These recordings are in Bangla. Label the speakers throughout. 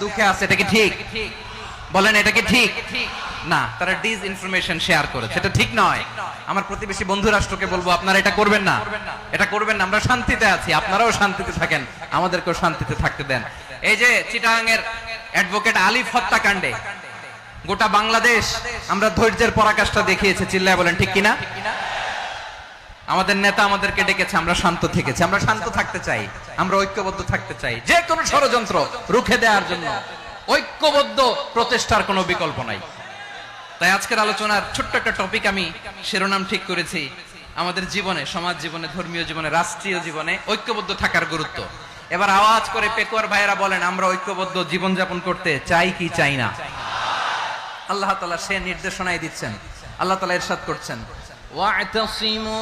Speaker 1: দুঃখে আছে, এটা কি ঠিক? বলেন এটা কি ঠিক? না, তারা ডিস ইনফরমেশন শেয়ার করেছে, এটা ঠিক নয়। আমার প্রতিবেশী বন্ধু রাষ্ট্রকে বলবো আপনারা এটা করবেন না, এটা করবেন না। আমরা শান্তিতে আছি, আপনারাও শান্তিতে থাকেন, আমাদেরকেও শান্তিতে থাকতে দেন। এই যে চিটাগাং এর অ্যাডভোকেট আলিফ হত্যাকাণ্ডে গোটা বাংলাদেশ আমরা ধৈর্যের পরাকাষ্ঠা দেখিয়েছে, চিল্লায় বলেন ঠিক কিনা? আমাদের নেতা আমাদেরকে ডেকেছে, আমরা শান্ত থেকেছি। আমরা শান্ত থাকতে চাই, আমরা ঐক্যবদ্ধ থাকতে চাই। যে কোনো ষড়যন্ত্র রুখে দেওয়ার জন্য ঐক্যবদ্ধ প্রচেষ্টার কোনো বিকল্প নাই। তাই আজকের আলোচনার ছোট্ট একটা টপিক আমি শিরোনাম ঠিক করেছি, আমাদের জীবনে, সমাজ জীবনে, ধর্মীয় জীবনে, রাষ্ট্রীয় জীবনে ঐক্যবদ্ধ থাকার গুরুত্ব। এবার আওয়াজ করে পেকুয়ার ভাইয়েরা বলেন, আমরা ঐক্যবদ্ধ জীবনযাপন করতে চাই কি চাই না? আল্লাহ তাআলা সে নির্দেশনাই দিচ্ছেন। আল্লাহ তাআলা ইরশাদ করছেন, ওয়া'তাসিমু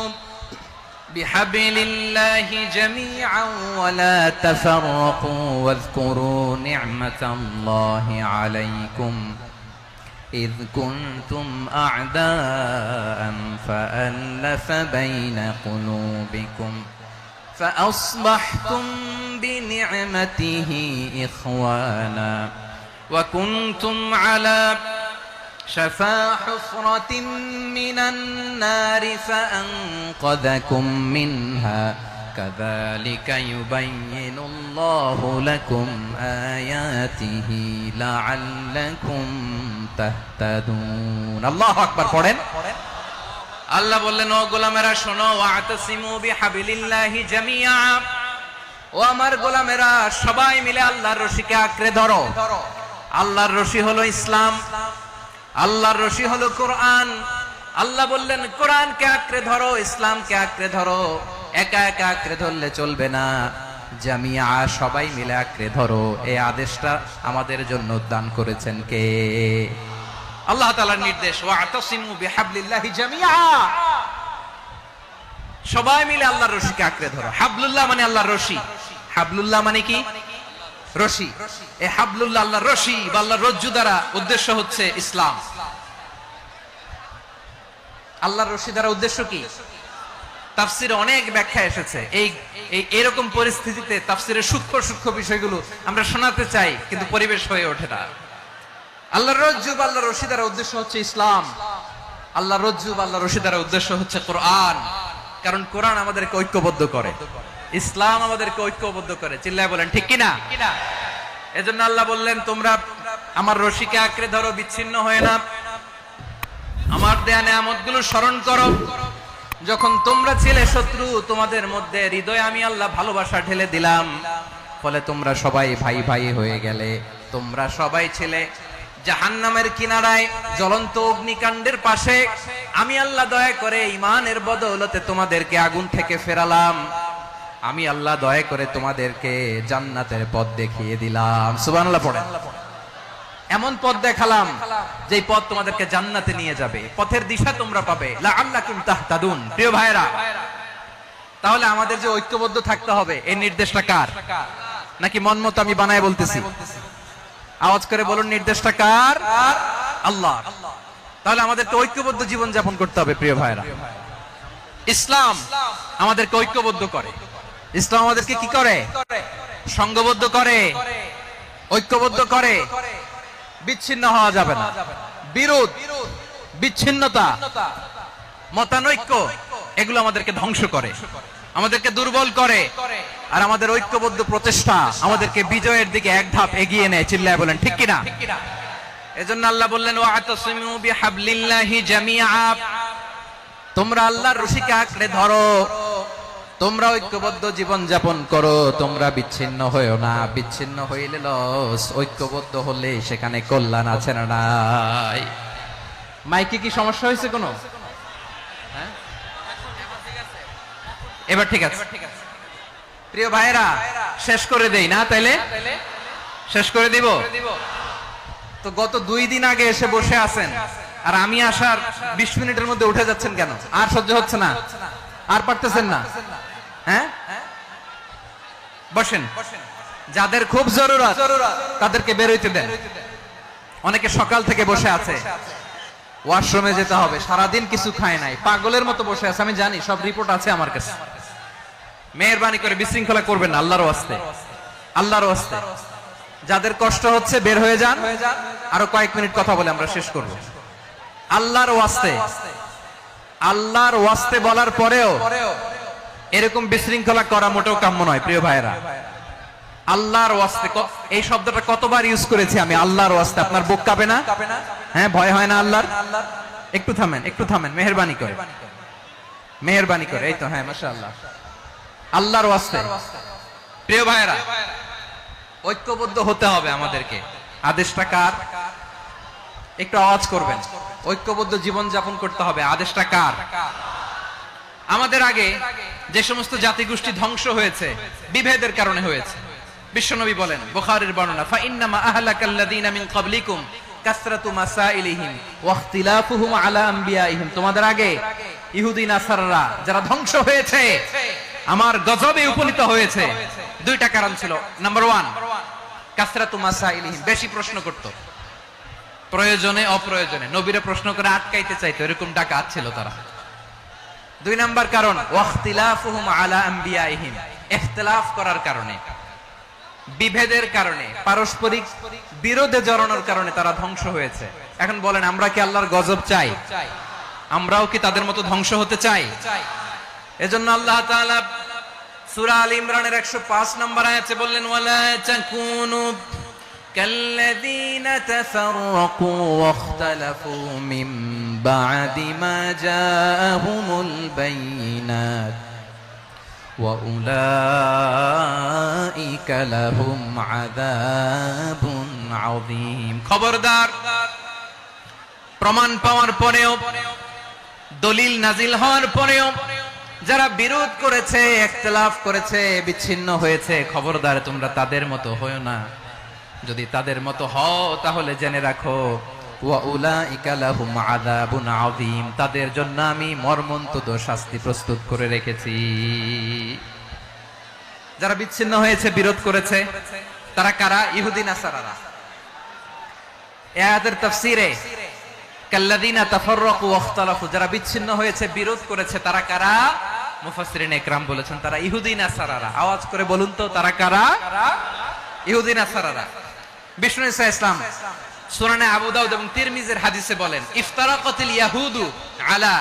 Speaker 1: বিহাবলিল্লাহি জামিআন ওয়া লা তাফাররাকু ওয়াযকুরু নি'মাতাল্লাহি আলাইকুম إذ كنتم أعداء فألف بين قلوبكم فأصبحتم بنعمته إخوانا وكنتم على شفا حفرة من النار فأنقذكم منها كذلك يبين الله لكم آياته لعلكم তাহতাদুন। আল্লাহু আকবার পড়েন। আল্লাহ বললেন, ও গোলামেরা শোনো, ওয়া'তাসিমু বিহাবলিল্লাহি জামিআ, ও আমার গোলামেরা সবাই মিলে আল্লাহর রশিকে আঁকড়ে ধরো। আল্লাহর রশি হলো ইসলাম, আল্লাহর রশি হলো কোরআন। আল্লাহ বললেন কোরআনকে আঁকড়ে ধরো, ইসলামকে আঁকড়ে ধরো। একা একা আঁকড়ে ধরলে চলবে না, জামিয়া সবাই মিলে আঁকড়ে ধরো। এই আদেশটা আমাদের জন্য দান করেছেন কে? আল্লাহ তাআলার নির্দেশ, ওয়া'তাসিমু বিহাবলিল্লাহি জামিআ, সবাই মিলে আল্লাহর রশিকে আঁকড়ে ধরো। হাবলুল্লাহ মানে আল্লাহর রশি। হাবলুল্লাহ মানে কি? রশি। এই হাবলুল্লাহ আল্লাহর রশি বা আল্লাহর রজ্জু দ্বারা উদ্দেশ্য হচ্ছে ইসলাম। আল্লাহর রশি দ্বারা উদ্দেশ্য কি? তাফসিরে অনেক ব্যাখ্যা এসেছে। এই এরকম পরিস্থিতিতে তাফসিরের সূক্ষ্ম সূক্ষ্ম বিষয়গুলো আমরা শোনাতে চাই, কিন্তু পরিবেশ হয়ে ওঠে না। আল্লাহর রজ্জু বা আল্লাহর রশি দ্বারা উদ্দেশ্য হচ্ছে ইসলাম। আল্লাহর রজ্জু বা আল্লাহর রশি দ্বারা উদ্দেশ্য হচ্ছে কোরআন। কারণ কোরআন আমাদেরকে ঐক্যবদ্ধ করে, ইসলাম আমাদেরকে ঐক্যবদ্ধ করে। চিল্লায় বলেন ঠিক কিনা? এজন্য আল্লাহ বললেন, তোমরা আমার রশিকে আঁকড়ে ধরো, বিচ্ছিন্ন হয়ে না। আমার দেয়া নেয়ামতগুলো স্মরণ করো। যখন তোমরা ছিলে শত্রু, তোমাদের মধ্যে হৃদয়ে আমি আল্লাহ ভালোবাসা ঢেলে দিলাম, ফলে তোমরা সবাই ভাই ভাই হয়ে গেলে। তোমরা সবাই ছিলে জাহান্নামের কিনারায়, জ্বলন্ত অগ্নিকাণ্ডের পাশে। আমি আল্লাহ দয়া করে ঈমানের বদৌলতে তোমাদেরকে আগুন থেকে ফেরালাম। আমি আল্লাহ দয়া করে তোমাদেরকে জান্নাতের পথ দেখিয়ে দিলাম। সুবহানাল্লাহ পড়েন। এমন পথ দেখালাম যে পথ তোমাদেরকে জান্নাতে নিয়ে যাবে, পথের দিশা তোমরা পাবে। লাআল্লাকুম তাহতাদুন। প্রিয় ভাইরা, তাহলে আমাদের যে ঐক্যবদ্ধ থাকতে হবে, এই নির্দেশটা কার? নাকি মন মতো আমি বানায় বলতেছি? আওয়াজ করে বলুন, নির্দেশটা কার? আল্লাহ। তাহলে আমাদেরকে ঐক্যবদ্ধ জীবন যাপন করতে হবে। প্রিয় ভাইরা, ইসলাম আমাদেরকে ঐক্যবদ্ধ করে। ইসলাম আমাদেরকে কি করে? সংঘবদ্ধ করে, ঐক্যবদ্ধ করে। বিচ্ছিন্ন হওয়া যাবে না। বিরোধ, বিচ্ছিন্নতা, মতানৈক্য, এগুলো আমাদেরকে ধ্বংস করে, আমাদেরকে দুর্বল করে। আর আমাদের ঐক্যবদ্ধ প্রচেষ্টা আমাদেরকে বিজয়ের দিকে এক ধাপ এগিয়ে নেয়। চিল্লায় বলেন ঠিক কিনা? এজন্য আল্লাহ বললেন, ওয়া'তাসিমু বিহাবলিল্লাহি জামিআ, তোমরা আল্লাহর রশিকে আঁকড়ে ধরো, তোমরা ঐক্যবদ্ধ জীবন যাপন করো, তোমরা বিচ্ছিন্ন হয়েও না। বিচ্ছিন্ন হইলে লস, ঐক্যবদ্ধ হলে সেখানে কল্যাণ আছে না নাই? মাইকে কি সমস্যা হয়েছে কোনো? এবার ঠিক আছে? প্রিয় ভাইরা, শেষ করে দেই না? তাইলে শেষ করে দিব তো। গত 2 দিন আগে এসে বসে আছেন, আর আমি আসার 20 মিনিটের মধ্যে উঠে যাচ্ছেন কেন? আর সহ্য হচ্ছে না? আর পারতেছেন না? হ্যাঁ, বসেন। যাদের খুব জরুরত তাদেরকে বের হইতে দেন। অনেকে সকাল থেকে বসে আছে, ওয়াশরুমে যেতে হবে, সারাদিন কিছু খায় নাই, পাগলের মতো বসে আছে। আমি জানি, সব রিপোর্ট আছে আমার কাছে। মেহেরবানি করে বিশৃঙ্খলা করবেন না, আল্লাহর ওয়াস্তে, আল্লাহর ওয়াস্তে। যাদের কষ্ট হচ্ছে বের হয়ে যান, আরো কয়েক মিনিট কথা বলে আমরা শেষ করব। আল্লাহর ওয়াস্তে, আল্লাহর ওয়াস্তে বলার পরেও এরকম বিশৃঙ্খলা করা মোটেও কাম্য নয় প্রিয় ভাইরা। আল্লাহর ওয়াস্তে, এই শব্দটা কতবার ইউজ করেছি আমি, আল্লাহর ওয়াস্তে। আপনার বুক কাঁপে না? হ্যাঁ, ভয় হয় না আল্লাহর? একটু থামেন, একটু থামেন, মেহেরবানি করে, মেহেরবানি করে। এই তো, হ্যাঁ, মাশাআল্লাহ। আল্লাহর ওয়াস্তে প্রিয় ভাইরা, ঐক্যবদ্ধ হতে হবে আমাদেরকে। আদেশটা কার? একটু আওয়াজ করবেন। ঐক্যবদ্ধ জীবন যাপন করতে হবে। আদেশটা কার? আমাদের আগে যে সমস্ত জাতিগোষ্ঠী ধ্বংস হয়েছে বিভেদের কারণে হয়েছে। বিশ্বনবী বলেন, বুখারীর বর্ণনা, ফা ইন্নামা আহলাকাল্লাযীনা মিন ক্বাবলিকুম কাসরাতু মাসাইলিহিম ওয়া ইখতিলাফুহুম আলা আমবিয়াইহিম। তোমাদের আগে ইহুদি নাসারারা যারা ধ্বংস হয়েছে, আমার গজবে উপনীত হয়েছে, দুইটা কারণ ছিল। নাম্বার 1, কাসরাতু মাসাইলিহিম, বেশি প্রশ্ন করত, প্রয়োজনে অপ্রয়োজনে নবীরে প্রশ্ন করে আটকাইতে চাইতো, এরকম ডাকাত ছিল তারা। 2 নাম্বার কারণ, ওয়া ইখতিলাফুহুম আলা আমবিয়াইহিম, ইখতিলাফ করার কারণে, বিভেদের কারণে, পারস্পরিক বিরোধে জড়ানোর কারণে তারা ধ্বংস হয়েছে। এখন বলেন, আমরা কি আল্লাহর গজব চাই? আমরাও কি তাদের মতো ধ্বংস হতে চাই? এজন্য আল্লাহ তাআলা সূরা আল ইমরানের 105 নম্বর আয়াতে বললেন, ওয়ালা তাকুনু কাল্লাযীনা তাফাররাকু ওয়াখতালাফু মিন বা'দি মা জাআহুমুল বাইয়িনাত ওয়া উলাইকা লাহুম আযাবুন আযীম। খবরদার, প্রমাণ পাওয়ার পরেও, দলিল নাজিল হওয়ার পরেও যারা বিরোধ করেছে, ইখতিলাফ করেছে, বিচ্ছিন্ন হয়েছে, খবরদার তোমরা তাদের মতো হয়ো না। যদি তাদের মতো হও তাহলে জেনে রাখো, ওয়া উলাইকা লাহুম আযাবুন আযীম, তাদের জন্য আমি মর্মন্তুদ শাস্তি প্রস্তুত করে রেখেছি। যারা বিচ্ছিন্ন হয়েছে, বিরোধ করেছে, তারা কারা? ইহুদি নাসারারা। এই আয়াতের তাফসীরে কাল্লাযীনা তাফাররাকু ওয়াখতালাফু, যারা বিচ্ছিন্ন হয়েছে, বিরোধ করেছে, তারা কারা? মুফাসসিরিনে ইকরাম বলেছেন তারা ইহুদি নাসারারা। আওয়াজ করে বলুন তো, তারা কারা? ইহুদি নাসারারা। বিষ্ণু ঈসা ইসলাম সুনানে আবু দাউদ এবং তিরমিজির হাদিসে বলেন, ইফতারাকাতিল ইয়াহুদু আলা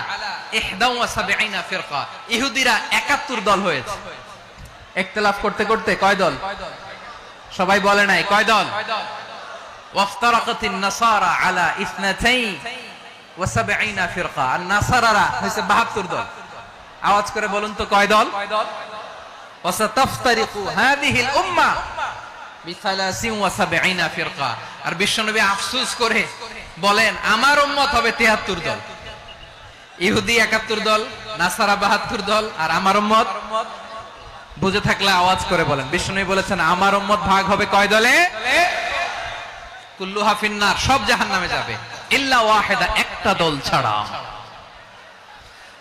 Speaker 1: 71 ফিরকা, ইহুদিরা 71 দল হয়েছে। ইখতিলাফ করতে করতে কয় দল? সবাই বলে নাই, কয় দল? ওয়াফতারাকাতিন নাসারা আলা 72 ফিরকা, আর নাসারারা হইছে 72 দল। আওয়াজ করে বলুন তো, কয় দল? ওয়াসাতাফতারিকু হাযিহিল উম্মাহ বি73 ফিরকা। আর বিশ্বনবী আফসোস করে বলেন, আমার উম্মত হবে 73 দল। ইহুদি 71 দল, নাসারা 72 দল, আর আমার উম্মত, বুঝে থাকলে আওয়াজ করে বলেন। বিশ্বনবী বলেছেন, আমার উম্মত ভাগ হবে কয় দলে? কুল্লুহা ফিন্নার, সব জাহান্নামে যাবে, ইল্লা ওয়াহিদা, একটা দল ছাড়া।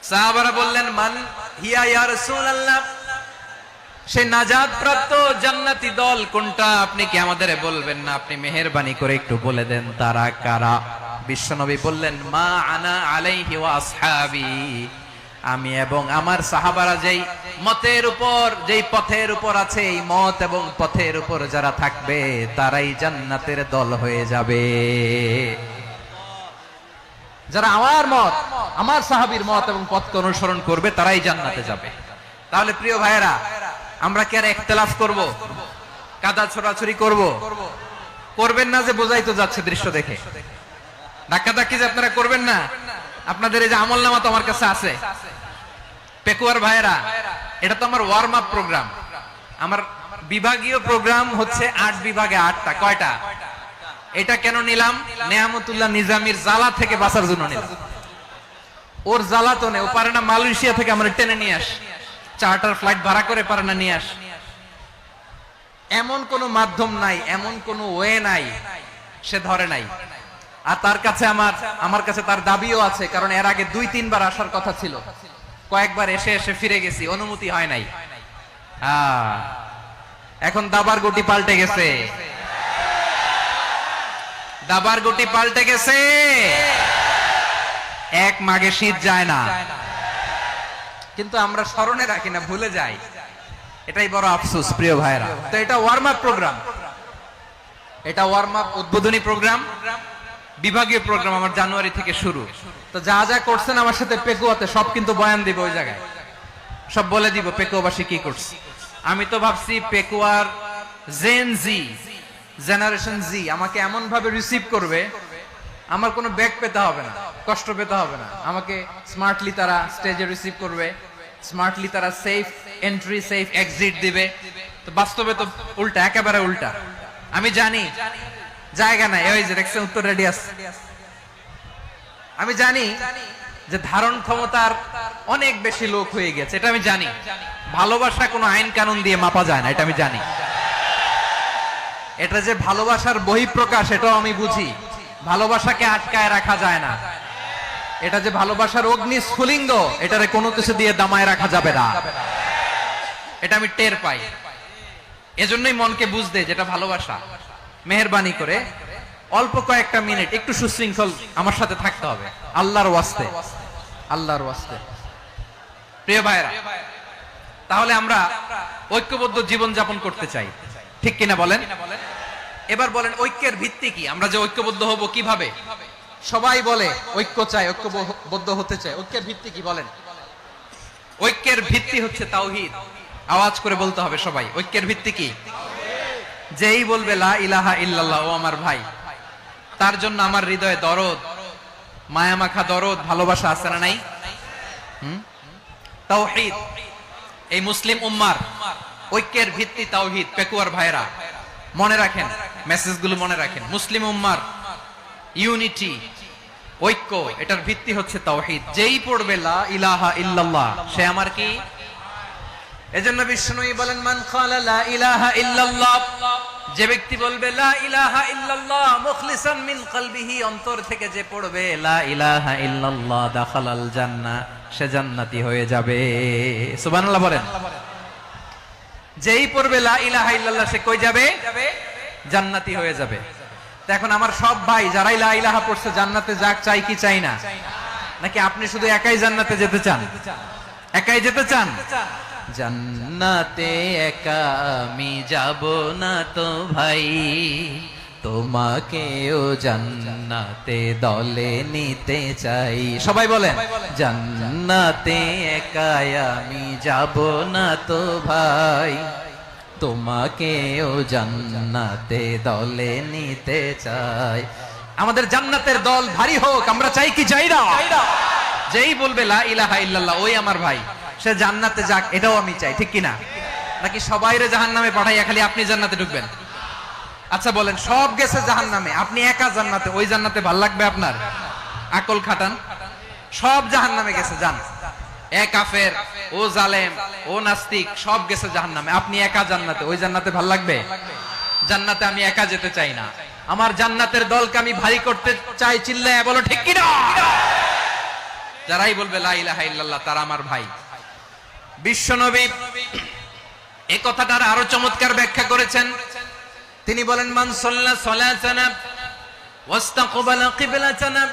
Speaker 1: সাহাবারা বললেন, মান হিয়া ইয়া রাসূলুল্লাহ, সেই নাজাত প্রাপ্ত জান্নাতি দল কোনটা? আপনি কি আমাদের বলবেন না? আপনি মেহেরবানি করে একটু বলে দেন তারা কারা। বিশ্বনবী বললেন, মা আনা আলাইহি ওয়া আসহাবি, আমি এবং আমার সাহাবারা যেই মতের উপর, যেই পথের উপর আছে, এই মত এবং পথের উপর যারা থাকবে তারাই জান্নাতের দল হয়ে যাবে। যারা আমার মত, আমার সাহাবীর মত এবং পথকে অনুসরণ করবে তারাই জান্নাতে যাবে। তাহলে প্রিয় ভাইয়েরা, আমরা কি আর ইখতিলাফ করব? কাদা ছোড়াছুরি করব? করবেন না যে বোঝাই তো যাচ্ছে দৃশ্য দেখে। ধাক্কাধাক্কি যে আপনারা করবেন না। আপনাদের এই যে আমলনামা তো আমার কাছে আছে। পেকুয়ার ভাইয়েরা, এটা তো আমার ওয়ার্ম আপ প্রোগ্রাম। আমার বিভাগীয় প্রোগ্রাম হচ্ছে 8 বিভাগে 8টা। কয়টা? এটা কেন নিলাম? নেয়ামতুল্লাহ নিজামীর জ্বালা থেকে বাঁচার জন্য নিলাম। ওর জ্বালাতনে ও পারে না মালয়েশিয়া থেকে আমরা টেনে নিয়ে আস, চার্টার ফ্লাইট ভাড়া করে পারে না নিয়ে আস। এমন কোন মাধ্যম নাই, এমন কোন ওয়ে নাই সে ধরে নাই। আর তার কাছে আমার কাছে তার দাবিও আছে, কারণ এর আগে 2-3 বার আসার কথা ছিল। কয়েকবার এসে এসে ফিরে গেছি, অনুমতি হয় নাই। এখন দাবার গুটি পাল্টে গেছে, দাবার গুটি পাল্টে গেছে। এক মাঘে শীত যায় না, কিন্তু আমরা স্মরণে রাখি না, ভুলে যাই। এটাই বড় আফসোস প্রিয় ভাইরা। তো এটা ওয়ার্ম আপ প্রোগ্রাম। এটা ওয়ার্ম আপ উদ্বোধনী প্রোগ্রাম, বিভাগীয় প্রোগ্রাম আমার জানুয়ারি থেকে শুরু। তো যা যা করছেন আমার সাথে পেকুয়াতে সব কিন্তু বয়ান দিব, ওই জায়গায় সব বলে দিব পেকুয়াবাসী কি করছে। আমি তো ভাবছি পেকুয়ার জেন জি, জেনারেশন জি আমাকে এমন ভাবে রিসিভ করবে, আমার কোনো ব্যাক পেতে হবে না, কষ্ট পেতে হবে না। আমাকে স্মার্টলি তারা স্টেজে রিসিভ করবে, স্মার্টলি তারা সেফ এন্ট্রি সেফ এক্সিট দিবে। তো বাস্তবে তো উল্টা, একেবারে উল্টা। আমি জানি জায়গা নাই, ওই যে দেখছেন উত্তর রেডি আছে। আমি জানি যে ধারণ ক্ষমতার অনেক বেশি লোক হয়ে গেছে, এটা আমি জানি। ভালোবাসা কোনো আইন কানুন দিয়ে মাপা যায় না, এটা আমি জানি। এটা যে ভালোবাসার বহিঃপ্রকাশ এটাও আমি বুঝি। ভালোবাসাকে আটকায় রাখা যায় না। এটা যে ভালোবাসার অগ্নি স্ফুলিঙ্গ, এটারে কোনো কিছু দিয়ে দামায় রাখা যাবে না, এটা আমি টের পাই। এজন্যই মনকে বুঝতে যেটা ভালোবাসা। মেহেরবানি করে অল্প কয়েকটা মিনিট একটু সুশৃঙ্খল আমার সাথে থাকতে হবে, আল্লাহর ওয়াস্তে, আল্লাহর ওয়াস্তে। প্রিয় ভাইরা, তাহলে আমরা ঐক্যবদ্ধ জীবন যাপন করতে চাই, ঠিক কিনা বলেন? এবার বলেন ঐক্যের ভিত্তি কি? আমরা যে ঐক্যবদ্ধ হব কিভাবে? সবাই বলে ঐক্য চাই, ঐক্যবদ্ধ হতে চাই। ঐক্যের ভিত্তি কি বলেন? ঐক্যের ভিত্তি হচ্ছে তাওহীদ। আওয়াজ করে বলতে হবে সবাই, ঐক্যের ভিত্তি কি? যেই বলবে লা ইলাহা ইল্লাল্লাহ, ও আমার ভাই, তার জন্য আমার হৃদয়ে দরদ, মায়ামাখা দরদ, ভালোবাসা আছে না নাই? তাওহীদ। এই মুসলিম উম্মার ঐক্যের ভিত্তি তাওহীদ। পেকুয়ার ভাইরা মনে রাখেন, মেসেজগুলো মনে রাখেন। মুসলিম উম্মার ইউনিটি, ঐক্য, এটার ভিত্তি হচ্ছে তাওহীদ। যেই পড়বে লা ইলাহা ইল্লাল্লাহ সে আমার কি? এজন্য বিষ্ণুই বলেন মান ক্বালা লা ইলাহা ইল্লাল্লাহ, যে ব্যক্তি বলবে লা ইলাহা ইল্লাল্লাহ মুখলিসান মিন কলবিহি, অন্তর থেকে যে পড়বে লা ইলাহা ইল্লাল্লাহ, দাখালাল জান্নাহ, সে জান্নাতি হয়ে যাবে। সুবহানাল্লাহ বলেন। যেই পড়বে লা ইলাহা ইল্লাল্লাহ সে কই যাবে? জান্নাতি হয়ে যাবে। তো এখন আমার সব ভাই যারাই লা ইলাহা পড়ছে জান্নাতে যাক, চাই কি চাই না? নাকি আপনি শুধু একাই জান্নাতে যেতে চান? একাই যেতে চান? জান্নাতে একা আমি যাব না তো ভাই, তোমাকেও জান্নাতে দলে নিতে চাই। সবাই বলেন জান্নাতে একা আমি যাব না তো ভাই, তোমাকেও জান্নাতে দলে নিতে চাই। আমাদের জান্নাতের দল ভারী হোক, আমরা চাই কি চাই না? যেই বলবে লা ইলাহা ইল্লাল্লাহ ওই আমার ভাই, সে জান্নাতে যাক, এটাও আমি চাই, ঠিক কিনা? নাকি সবাইরে জাহান্নামে পাঠাইয়া খালি আপনি জান্নাতে ঢুকবেন? আচ্ছা বলেন, সব গেছে জাহান্নামে, আপনি একা জান্নাতে, ওই জান্নাতে ভাল লাগবে আপনার? আকল খাটান। সব জাহান্নামে গেছে, যান। এ কাফের, ও জালেম, ও নাস্তিক, সব গেছে জাহান্নামে, আপনি একা জান্নাতে, ওই জান্নাতে ভাল লাগবে? জান্নাতে আমি একা যেতে চাই না, আমার জান্নাতের দলকে আমি ভারী করতে চাই। চিল্লায় বলো ঠিক কিনা? যারাই বলবে লা ইলাহা ইল্লাল্লাহ তারা আমার ভাই। বিশ্বনবী এই কথাটার আরো চমৎকার ব্যাখ্যা করেছেন। তিনি বলেন মান সাল্লা সালাতানা ওয়াস্তাকবালা কিবলাতানা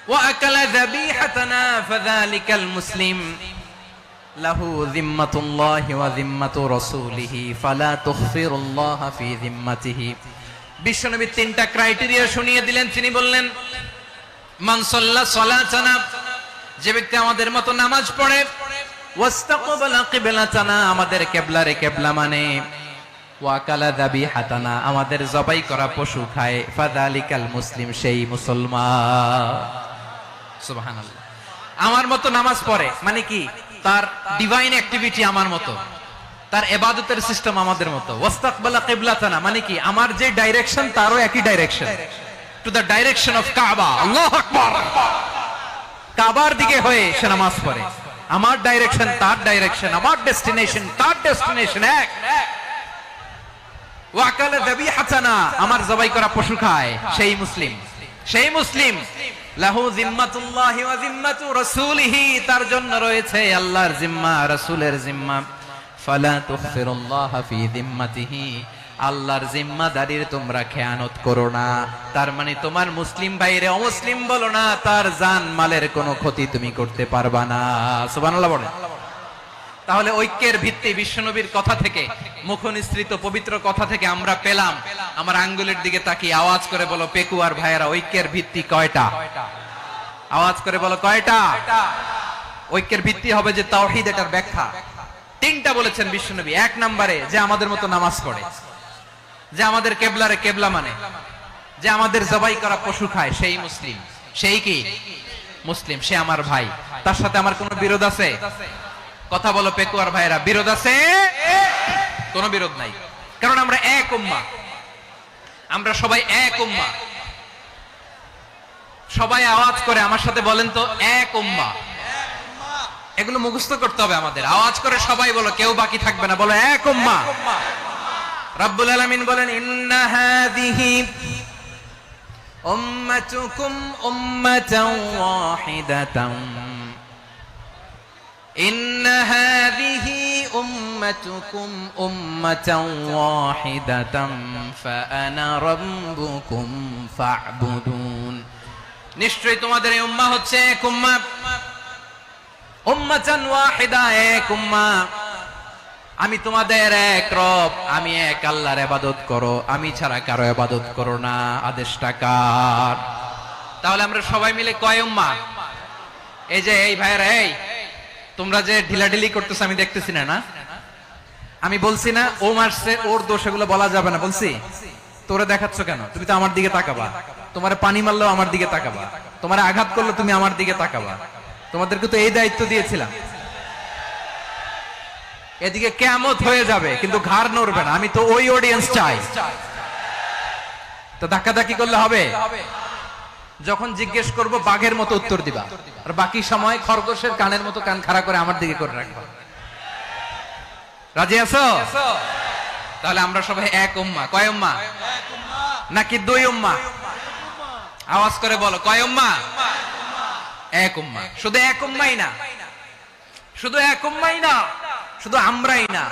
Speaker 1: ওয়া আকালা যাবিহাতানা ফাযালিকাল মুসলিম লাহু যিম্মাতুল্লাহি ওয়া যিম্মাতু রাসূলিহি ফালা তুখফিরুল্লাহ ফি যিম্মাতিহি। বিশ্বনবী তিনটা ক্রাইটেরিয়া শুনিয়ে দিলেন। তিনি বললেন মান সাল্লা সালাতানা, যে ব্যক্তি আমাদের মতো নামাজ পড়ে, ওয়াস্তাকবালা কিবলাতানা, আমাদের কিবলারে কিবলা মানে, ওয়াকালা যাবিহাতানা, আমাদের জবাই করা পশু খায়, ফাযালিকাল মুসলিম, সেই মুসলমান। সুবহানাল্লাহ। আমার মতো নামাজ পড়ে মানে কি? তার ডিভাইন অ্যাক্টিভিটি আমার মতো, তার ইবাদতের সিস্টেম আমাদের মতো। ওয়াস্তাকবালা কিবলাতানা মানে কি? আমার যে ডাইরেকশন তারও একই direction, to the direction of কাবা। আল্লাহু আকবার। কাবার দিকে হয়ে সে নামাজ পড়ে। আমার ডাইরেকশন তার ডাইরেকশন, আমার ডেস্টিনেশন তার ডেস্টিনেশন এক। ওয়াকালা যাবিহাতানা, আমার জবাই করা পশু খায়, সেই মুসলিম। সেই মুসলিম লাহু যিম্মাতুল্লাহি ওয়া যিম্মাতু রাসূলিহি, তার জন্য রয়েছে আল্লাহর জিম্মা, রাসূলের জিম্মা। ফালা তুখফিরুল্লাহ ফি যিম্মাতিহি, আল্লাহর জিম্মাদারির তোমরা খেয়ানত করো না। তার মানে তোমার মুসলিম ভাইরে অমুসলিম বলো না, তার জান মালের কোনো ক্ষতি তুমি করতে পারবা না। সুবহানাল্লাহ বলেন। তাহলে ঐক্যের ভিত্তি বিশ্বনবীর কথা থেকে, মুখনিসৃত পবিত্র কথা থেকে আমরা পেলাম। আমার আঙ্গুলের দিকে তাকিয়ে আওয়াজ করে বলো পেকুয়ার ভাইয়েরা, ঐক্যের ভিত্তি কয়টা? আওয়াজ করে বলো কয়টা? ঐক্যের ভিত্তি হবে যে তাওহীদ, এটার ব্যাখ্যা। তিনটা বলেছেন বিশ্বনবী। এক নম্বরে যে আমাদের মতো নামাজ পড়ে, যে আমাদের কেবলারে কেবলা মানে, যে আমাদের জবাই করা পশু খায়, সেই মুসলিম। সেই কি মুসলিম? সে আমার ভাই। তার সাথে আমার কোনো বিরোধ আছে? কথা বলো পেকুয়ার ভাইরা, বিরোধ আছে? কোনো বিরোধ নাই, কারণ আমরা এক উম্মাহ, আমরা সবাই এক উম্মাহ। সবাই আওয়াজ করে আমার সাথে বলেন তো, এক উম্মাহ। এগুলো মুখস্থ করতে হবে আমাদের। আওয়াজ করে সবাই বলো, কেউ বাকি থাকবে না, বলো এক উম্মাহ। রব্বুল আলামিন বলেন, ইন্না হাযিহি উম্মাতুকুম উম্মাতান ওয়াহিদাতান, ইন্না হাযিহি উম্মাতুকুম উম্মাতান ওয়াহিদাতান ফাআনা রাব্বুকুম ফা'বুদুন। নিশ্চয়ই তোমাদের এই উম্মাহ হচ্ছে এক উম্মাহ, উম্মাতান ওয়াহিদা, এক উম্মাহ। আমি তোমাদের এক রব, আমি এক আল্লাহর ইবাদত করো, আমি ছাড়া কারো ইবাদত করো না। আদেশটা কার? তাহলে আমরা সবাই মিলে কয় উম্মাহ? এই যে এই ভাইরা, এই তোমরা যে ঢিলাঢিলি করতেছ আমি দেখতেছি না। না, আমি বলছি না ও মারছে, ওর দোষ, এগুলো বলা যাবে না। বলছি তোরে দেখাচ্ছ কেন? তুমি তো আমার দিকে তাকাবা। তোমারে পানি মারলেও আমার দিকে তাকাবা, তোমারে আঘাত করলে তুমি আমার দিকে তাকাবা। তোমাদেরকে তো এই দায়িত্ব দিয়েছিলাম। এদিকে কিয়ামত হয়ে যাবে কিন্তু ঘাড় নড়বে না। আমি তো ওই অডিয়েন্স চাই। তো ধাক্কাধাক্কি করলে হবে? যখন জিজ্ঞেস করব বাঘের মতো উত্তর দিবা, আর বাকি সময় খরগোশের কানের মতো কান খাড়া করে আমার দিকে করে রাখবা। রাজি আছো? তাহলে আমরা সবাই এক উম্মাহ। কয় উম্মাহ? নাকি দুই উম্মাহ? আওয়াজ করে বলো, কয় উম্মাহ? এক উম্মাহ। শুধু এক উম্মাহই না, শুধু এক উম্মাহই না, শুধু আমরাই না,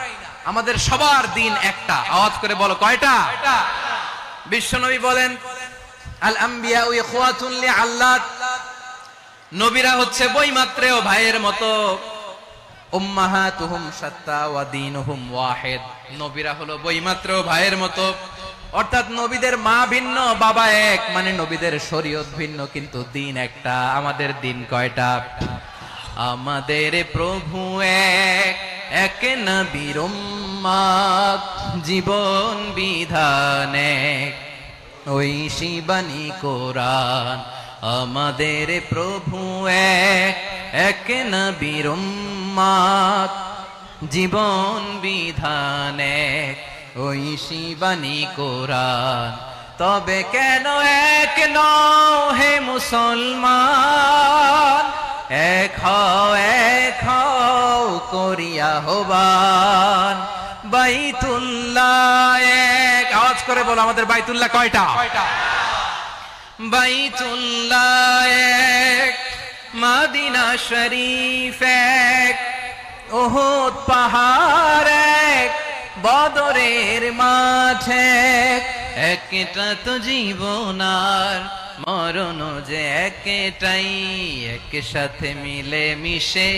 Speaker 1: আমাদের সবার দিন একটা। আওয়াজ করে বলো কয়টা? বিশ্বনবী বলেন, আল আম্বিয়াউ ইখওয়াতুন লিআল্লাত, নবীরা হচ্ছে বৈমাত্রেয় ভাইয়ের মতো। উম্মাহাতুহুম শাত্তা ওয়া দীনুহুম ওয়াহিদ, নবীরা হলো বৈমাত্রেয় ভাইয়ের মতো। অর্থাৎ নবীদের মা ভিন্ন, বাবা এক, মানে নবীদের শরীয়ত ভিন্ন, কিন্তু দিন একটা। আমাদের দিন কয়টা? আমাদের প্রভু এক, এক নবীর উম্মাহ, জীবন বিধান এক, ঐশী বাণী কোরআন। আমাদের প্রভু এক, এক নবীর উম্মাহ, জীবন বিধান এক, ঐশী বাণী কোরআন। তবে কেন এক নও হে মুসলমান? এক হও করিয়া হবান। বাইতুল্লাহ এক, আওয়াজ করে বলো আমাদের বাইতুল্লাহ কয়টা? বাইতুল্লাহ এক, মদিনা শরীফ এক, উহুদ পাহাড় এক, বদরের মাঠ এক। একটা তো জীবন আর মরণ যে একটাই, একসাথে মিলে মিশে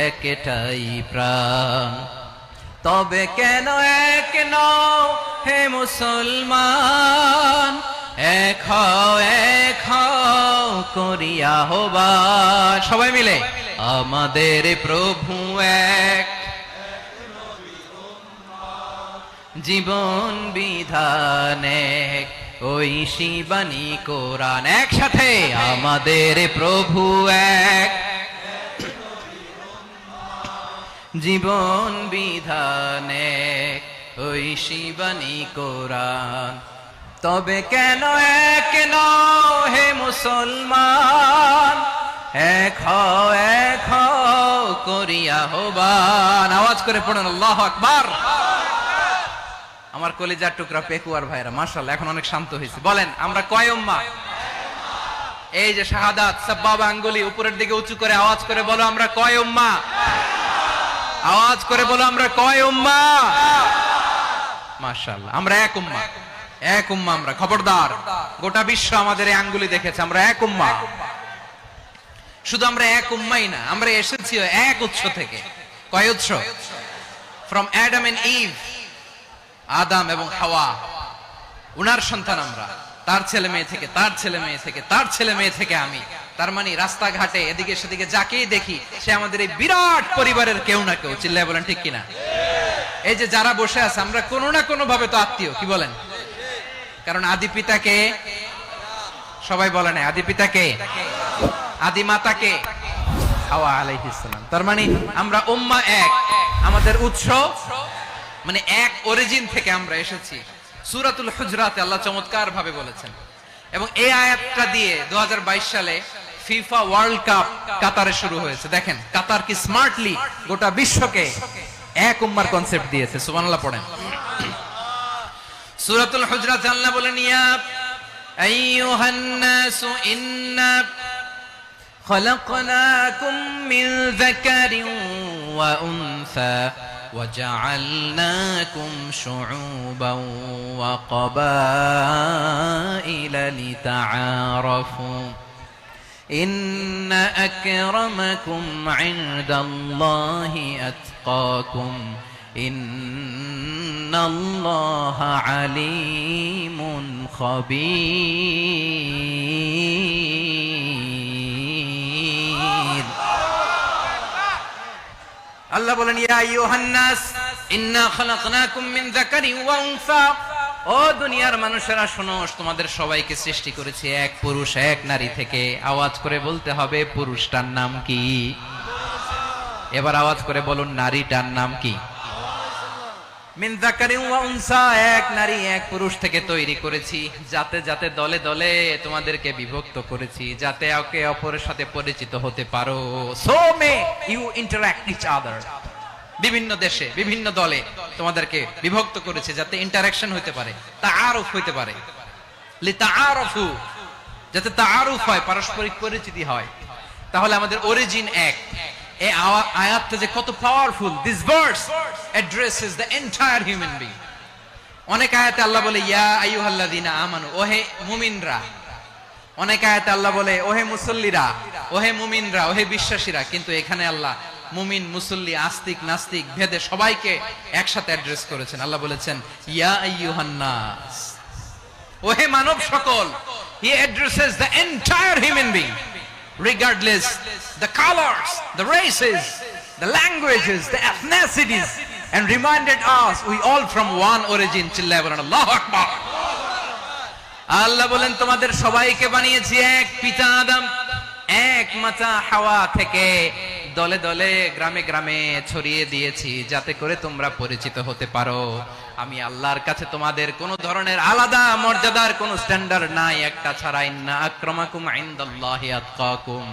Speaker 1: একটাই প্রাণ। তবে কেন এক নও হে মুসলমান? এক হও করিয়া হবান। সবাই মিলে, আমাদের প্রভু এক, জীবন বিধান এক, ঐশী বাণী কোরআন। একসাথে, আমাদের প্রভু এক, জীবন বিধান এক, ঐশী বাণী কোরআন। তবে কেন এক নও হে মুসলমান? এক হও করিয়া হবান। আওয়াজ করে পড়েন আল্লাহু আকবার। আমার কলিজার টুকরা পেকুয়ার ভাইরা, মাশাআল্লাহ এখন অনেক শান্ত হয়েছে। বলেন আমরা কয় উম্মাহ? এই যে শাহাদাত, সাব্বাবা আঙ্গুলি উপরের দিকে উঁচু করে আওয়াজ করে বলো আমরা কয় উম্মাহ? আওয়াজ করে বলো আমরা কয় উম্মাহ? মাশাআল্লাহ, আমরা এক উম্মাহ, এক উম্মাহ আমরা। খবরদার, গোটা বিশ্ব আমাদের এই আঙ্গুলি দেখেছে, আমরা এক উম্মাহ। শুধু আমরা এক উম্মাহই না, আমরা এসেছি এক উৎস থেকে। কয় উৎস? ফ্রম অ্যাডাম এন্ড ইভ, আদম এবং হাওয়া, উনার সন্তান আমরা, তার ছেলে মেয়ে থেকে, তার ছেলে মেয়ে থেকে, তার ছেলে মেয়ে থেকে আমি। তার মানে রাস্তাঘাটে এদিকে সেদিকে যাকেই দেখি সে আমাদের এই বিরাট পরিবারের কেউ না কেউ। চিল্লায় বলেন ঠিক কিনা? এই যে যারা বসে আছে আমরা কোনো না কোনো ভাবে তো আত্মীয়, কি বলেন? কারণ আদি পিতাকে সবাই বলে না, আদি পিতাকে, আদি মাতাকে হাওয়া আলাইহিস সালাম। তার মানে আমরা উম্মাহ এক, আমাদের উৎস মানে এক অরিজিন থেকে আমরা এসেছি। সূরাতুল হুজরাতে আল্লাহ চমৎকার ভাবে বলেছেন। এবং এই আয়াতটা দিয়ে 2022 সালে ফিফা ওয়ার্ল্ড কাপ কাতারে শুরু হয়েছে। দেখেন কাতার কি স্মার্টলি গোটা বিশ্বকে এক উম্মার কনসেপ্ট দিয়েছে। সুবহানাল্লাহ পড়েন। সূরাতুল হুজরাতে আল্লাহ বলেন, ইয়া আইয়ুহান নাসু ইন্না খলাকনাকুম মিন যাকারিন ওয়া উনসা وجعلناكم شعوبا وقبائل لتعارفوا إن أكرمكم عند الله أتقاكم إن الله عليم خبير। আল্লাহ বলেন, ইয়া আইয়ুহান নাস ইন্না খালাকনাকুম মিন যাকারিন ওয়া উনসা, ও দুনিয়ার মানুষেরা শোনো, তোমাদের সবাইকে সৃষ্টি করেছি এক পুরুষ এক নারী থেকে। আওয়াজ করে বলতে হবে পুরুষটার নাম কি? এবার আওয়াজ করে বলুন নারীটার নাম কি? মিন যাকারিন ওয়া উনসা, এক নারী এক পুরুষ থেকে তৈরি করেছি। যাতে যাতে দলে দলে তোমাদেরকে বিভক্ত করেছি, যাতে একে অপরের সাথে পরিচিত হতে পারো। So may you interact each other. বিভিন্ন দেশে বিভিন্ন দলে তোমাদেরকে বিভক্ত করেছে যাতে ইন্টারঅ্যাকশন হতে পারে, তাআরুফ হতে পারে। লিতাআরফু, যাতে তাআরুফ হয়, পারস্পরিক পরিচিতি হয়। তাহলে আমাদের অরিজিন এক। এই আয়াতটা যে কত powerful. This verse addresses the entire human being. অনেক আয়াতে আল্লাহ বলে ইয়া আইয়ুহাল্লাযীনা আমানু, ওহে মুমিনরা। অনেক আয়াতে আল্লাহ বলে ওহে মুসল্লিরা, ওহে মুমিনরা, ওহে বিশ্বাসীরা। কিন্তু এখানে আল্লাহ মুমিন মুসল্লি আস্তিক নাস্তিক ভেদে সবাইকে একসাথে অ্যাড্রেস করেছেন। আল্লাহ বলেছেন ইয়া আইয়ুহান নাস, ওহে মানব সকল। হি addresses the entire human being regardless the colors, the races, the languages, the ethnicities, and reminded us we all from one origin. চিল্লায় বলেন আল্লাহু আকবার। আল্লাহ বলেন তোমাদের সবাইকে বানিয়েছি এক পিতা আদম, এক মাতা হাওয়া থেকে। দলে দলে গ্রামে গ্রামে ছড়িয়ে দিয়েছি যাতে করে তোমরা পরিচিত হতে পারো। আমি আল্লাহর কাছে তোমাদের কোন ধরনের আলাদা মর্যাদার কোন স্ট্যান্ডার্ড নাই, একটা ছাড়া। ইন্না আক্রামাকুম ইনদাল্লাহি আতকাকুম,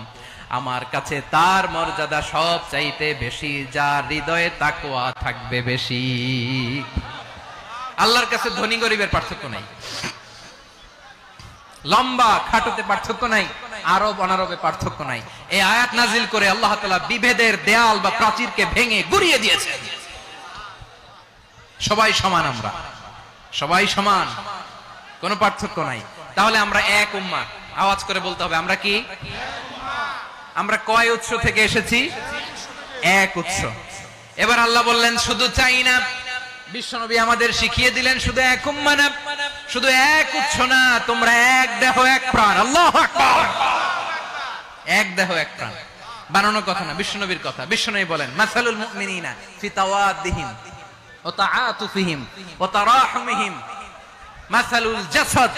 Speaker 1: আমার কাছে তার মর্যাদা সব চাইতে বেশি যার হৃদয়ে তাকওয়া থাকবে বেশি। আল্লাহর কাছে ধনী গরিবের পার্থক্য নাই, লম্বা খাটোতে পার্থক্য নাই, আরব অনারবে পার্থক্য নাই। এই আয়াত নাজিল করে আল্লাহ তাআলা বিভেদের দেয়াল বা প্রাচীরকে ভেঙে গুড়িয়ে দিয়েছেন। সবাই সমান, আমরা সবাই সমান, কোনো পার্থক্য নাই। তাহলে আমরা এক উম্মাহ। আওয়াজ করে বলতে হবে আমরা কি? আমরা কয় উৎস থেকে এসেছি? এক উৎস। এবার আল্লাহ বললেন শুধু চাই না, বিশ্বনবী আমাদের শিখিয়ে দিলেন শুধু এক উম্মাহ না, শুধু এক উৎস না, তোমরা এক দেহ এক প্রাণ। আল্লাহু আকবার। এক দেহ এক প্রাণ বানানো কথা না, বিশ্বনবীর কথা। বিশ্বনবী বলেন মাসালুল মুমিনিনা ফি তাওয়াদ্দিহিম ওয়া তাআতুফিহিম ওয়া তারাহুমিহিম মাসালুল জাসাদ।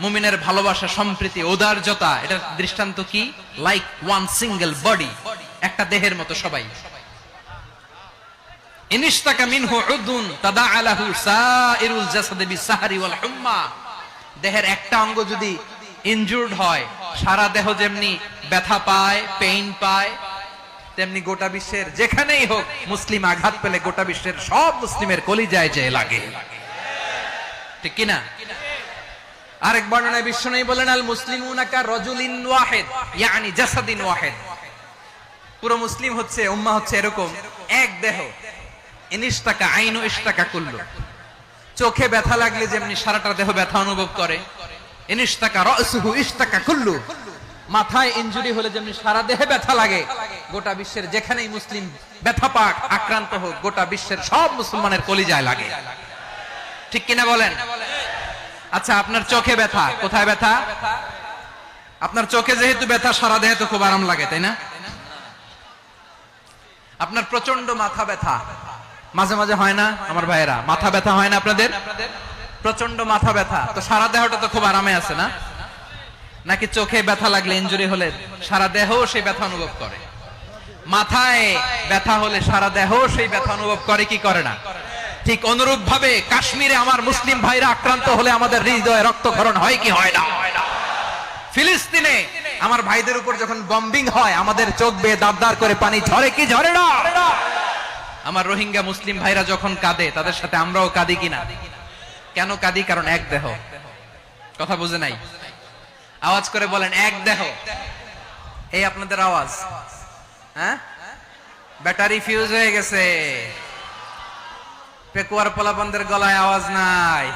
Speaker 1: মুমিনের ভালোবাসা, সম্প্রীতি, ঔদার্যতা, এটার দৃষ্টান্ত কি? লাইক ওয়ান সিঙ্গেল বডি, একটা দেহের মতো সবাই। ইনিশতাকা মিনহু উদুন তাদাআলাহু সাইরুল জাসাদি বিসাহরি ওয়াল হুম্মা। দেহের একটা অঙ্গ যদি ইনজুরড হয়, সারা দেহ যেমনি ব্যথা পায়, পেইন পায়, তেমনি গোটা বিশ্বের যেখানেই হোক মুসলিম আঘাত পেলে গোটা বিশ্বের সব মুসলিমের কলিজায় যে লাগে, ঠিক কিনা? আরেক বর্ণনায় বিশ্বনবী বলেন আল মুসলিমুনা কা রাজুলিন ওয়াহিদ ইয়ানি জাসাদিন ওয়াহিদ। পুরো মুসলিম হচ্ছে, উম্মাহ হচ্ছে এরকম এক দেহ। ইনিশতাকা আইনু ইশতাকা কুল্লু। চোখে ব্যথা লাগলে যেমনি সারাটা দেহ ব্যথা অনুভব করে, ইনিশতাকা রাসুহু ইশতাকা কুল্লু। মাথায় ইনজুরি হলে যেমনি সারা দেহে ব্যথা লাগে, গোটা বিশ্বের যেখানেই মুসলিম ব্যথা পাক, আক্রান্ত হোক, গোটা বিশ্বের সব মুসলমানের কলিজায় লাগে। ঠিক কিনা বলেন? আচ্ছা, আপনার চোখে ব্যথা, কোথায় ব্যথা? আপনার চোখে যেহেতু ব্যথা, সারা দেহে তো খুব আরাম লাগে, তাই না? আপনার প্রচন্ড মাথা ব্যথা মাঝে মাঝে হয় না আমার ভাইয়েরা? মাথা ব্যথা হয় না আপনাদের? প্রচন্ড মাথা ব্যথা, তো সারা দেহটা তো খুব আরামে আছে না? নাকি চোখে ব্যথা লাগলে, ইনজুরি হলে সারা দেহ সেই ব্যথা অনুভব করে? মাথায় ব্যথা হলে সারা দেহ সেই ব্যথা অনুভব করে কি করে না? ঠিক অনুরূপ ভাবে কাশ্মীরে আমার মুসলিম ভাইরা আক্রান্ত হলে আমাদের হৃদয়ে রক্তক্ষরণ হয় কি হয় না? ফিলিস্তিনে আমার ভাইদের উপর যখন বম্বিং হয়, আমাদের চোখ বেয়ে দাবদার করে পানি ঝরে কি ঝরে না? আমার রোহিঙ্গা মুসলিম ভাইরা যখন কাঁদে, তাদের সাথে আমরাও কাঁদি কিনা? কেন কাঁদি? কারণ এক দেহ। কথা বুঝে নাই? আওয়াজ করে বলেন, এক দেহ। এই আপনাদের আওয়াজ, হ্যাঁ? ব্যাটারি ফিউজ হয়ে গেছে, পেকুয়ার পোলাপানদের গলায় আওয়াজ নাই।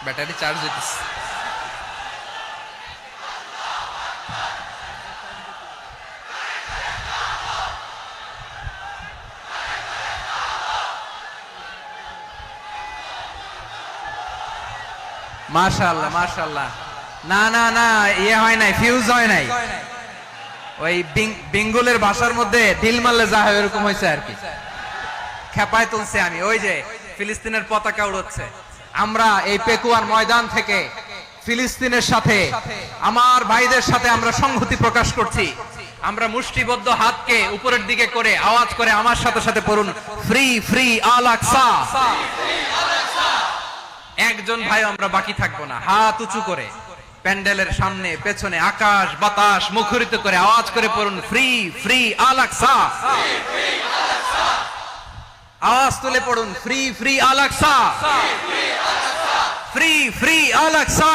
Speaker 1: ব্যাটারি চার্জ হইতেছে। মাশাআল্লাহ মাশাআল্লাহ। না না না, ইয়ে হয় নাই, ফিউজ হয় নাই। ওই বেঙ্গলের ভাষার মধ্যে ঢিল মারলে যা হয় এরকম হয়েছে আর কি। খেপায় তুলছে আমি। ওই যে ফিলিস্তিনের পতাকা উড়ছে, আমরা এই পেকুয়ার ময়দান থেকে ফিলিস্তিনের সাথে, আমার ভাইদের সাথে আমরা সংহতি প্রকাশ করছি। আমরা মুষ্টিবদ্ধ হাতকে উপরের দিকে করে আওয়াজ করে আমার সাথে সাথে পড়ুন, ফ্রি ফ্রি আল আকসা। একজন ভাই আমরা বাকি থাকবো না। হাত উঁচু করে প্যান্ডেলের সামনে পেছনে আকাশ বাতাস মুখরিত করে আওয়াজ করে পড়ুন, ফ্রি ফ্রি আল আকসা। আওয়াজ তুলে পড়ুন, free free Al Aqsa, free free Al Aqsa.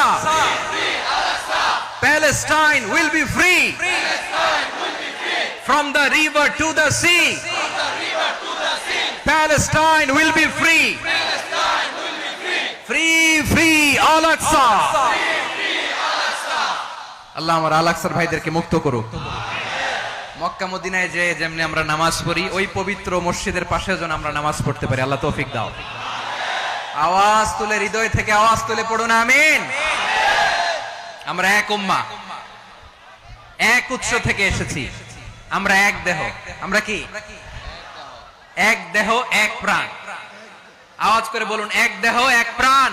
Speaker 1: Palestine will be free from the river to the sea. Palestine will be free. Free free Al Aqsa. আল্লাহ আমার আল আকসার ভাইদেরকে মুক্ত করুক। মক্কা মদিনায় যে যেমনি আমরা নামাজ পড়ি, ওই পবিত্র মসজিদের পাশে যেন আমরা নামাজ পড়তে পারি। আল্লাহ তৌফিক দাও। আওয়াজ তুলে, হৃদয় থেকে আওয়াজ তুলে পড়ুন আমিন। আমরা এক উম্মাহ, এক উৎস থেকে এসেছি, আমরা এক দেহ। আমরা কি? এক দেহ এক প্রাণ। আওয়াজ করে বলুন, এক দেহ এক প্রাণ।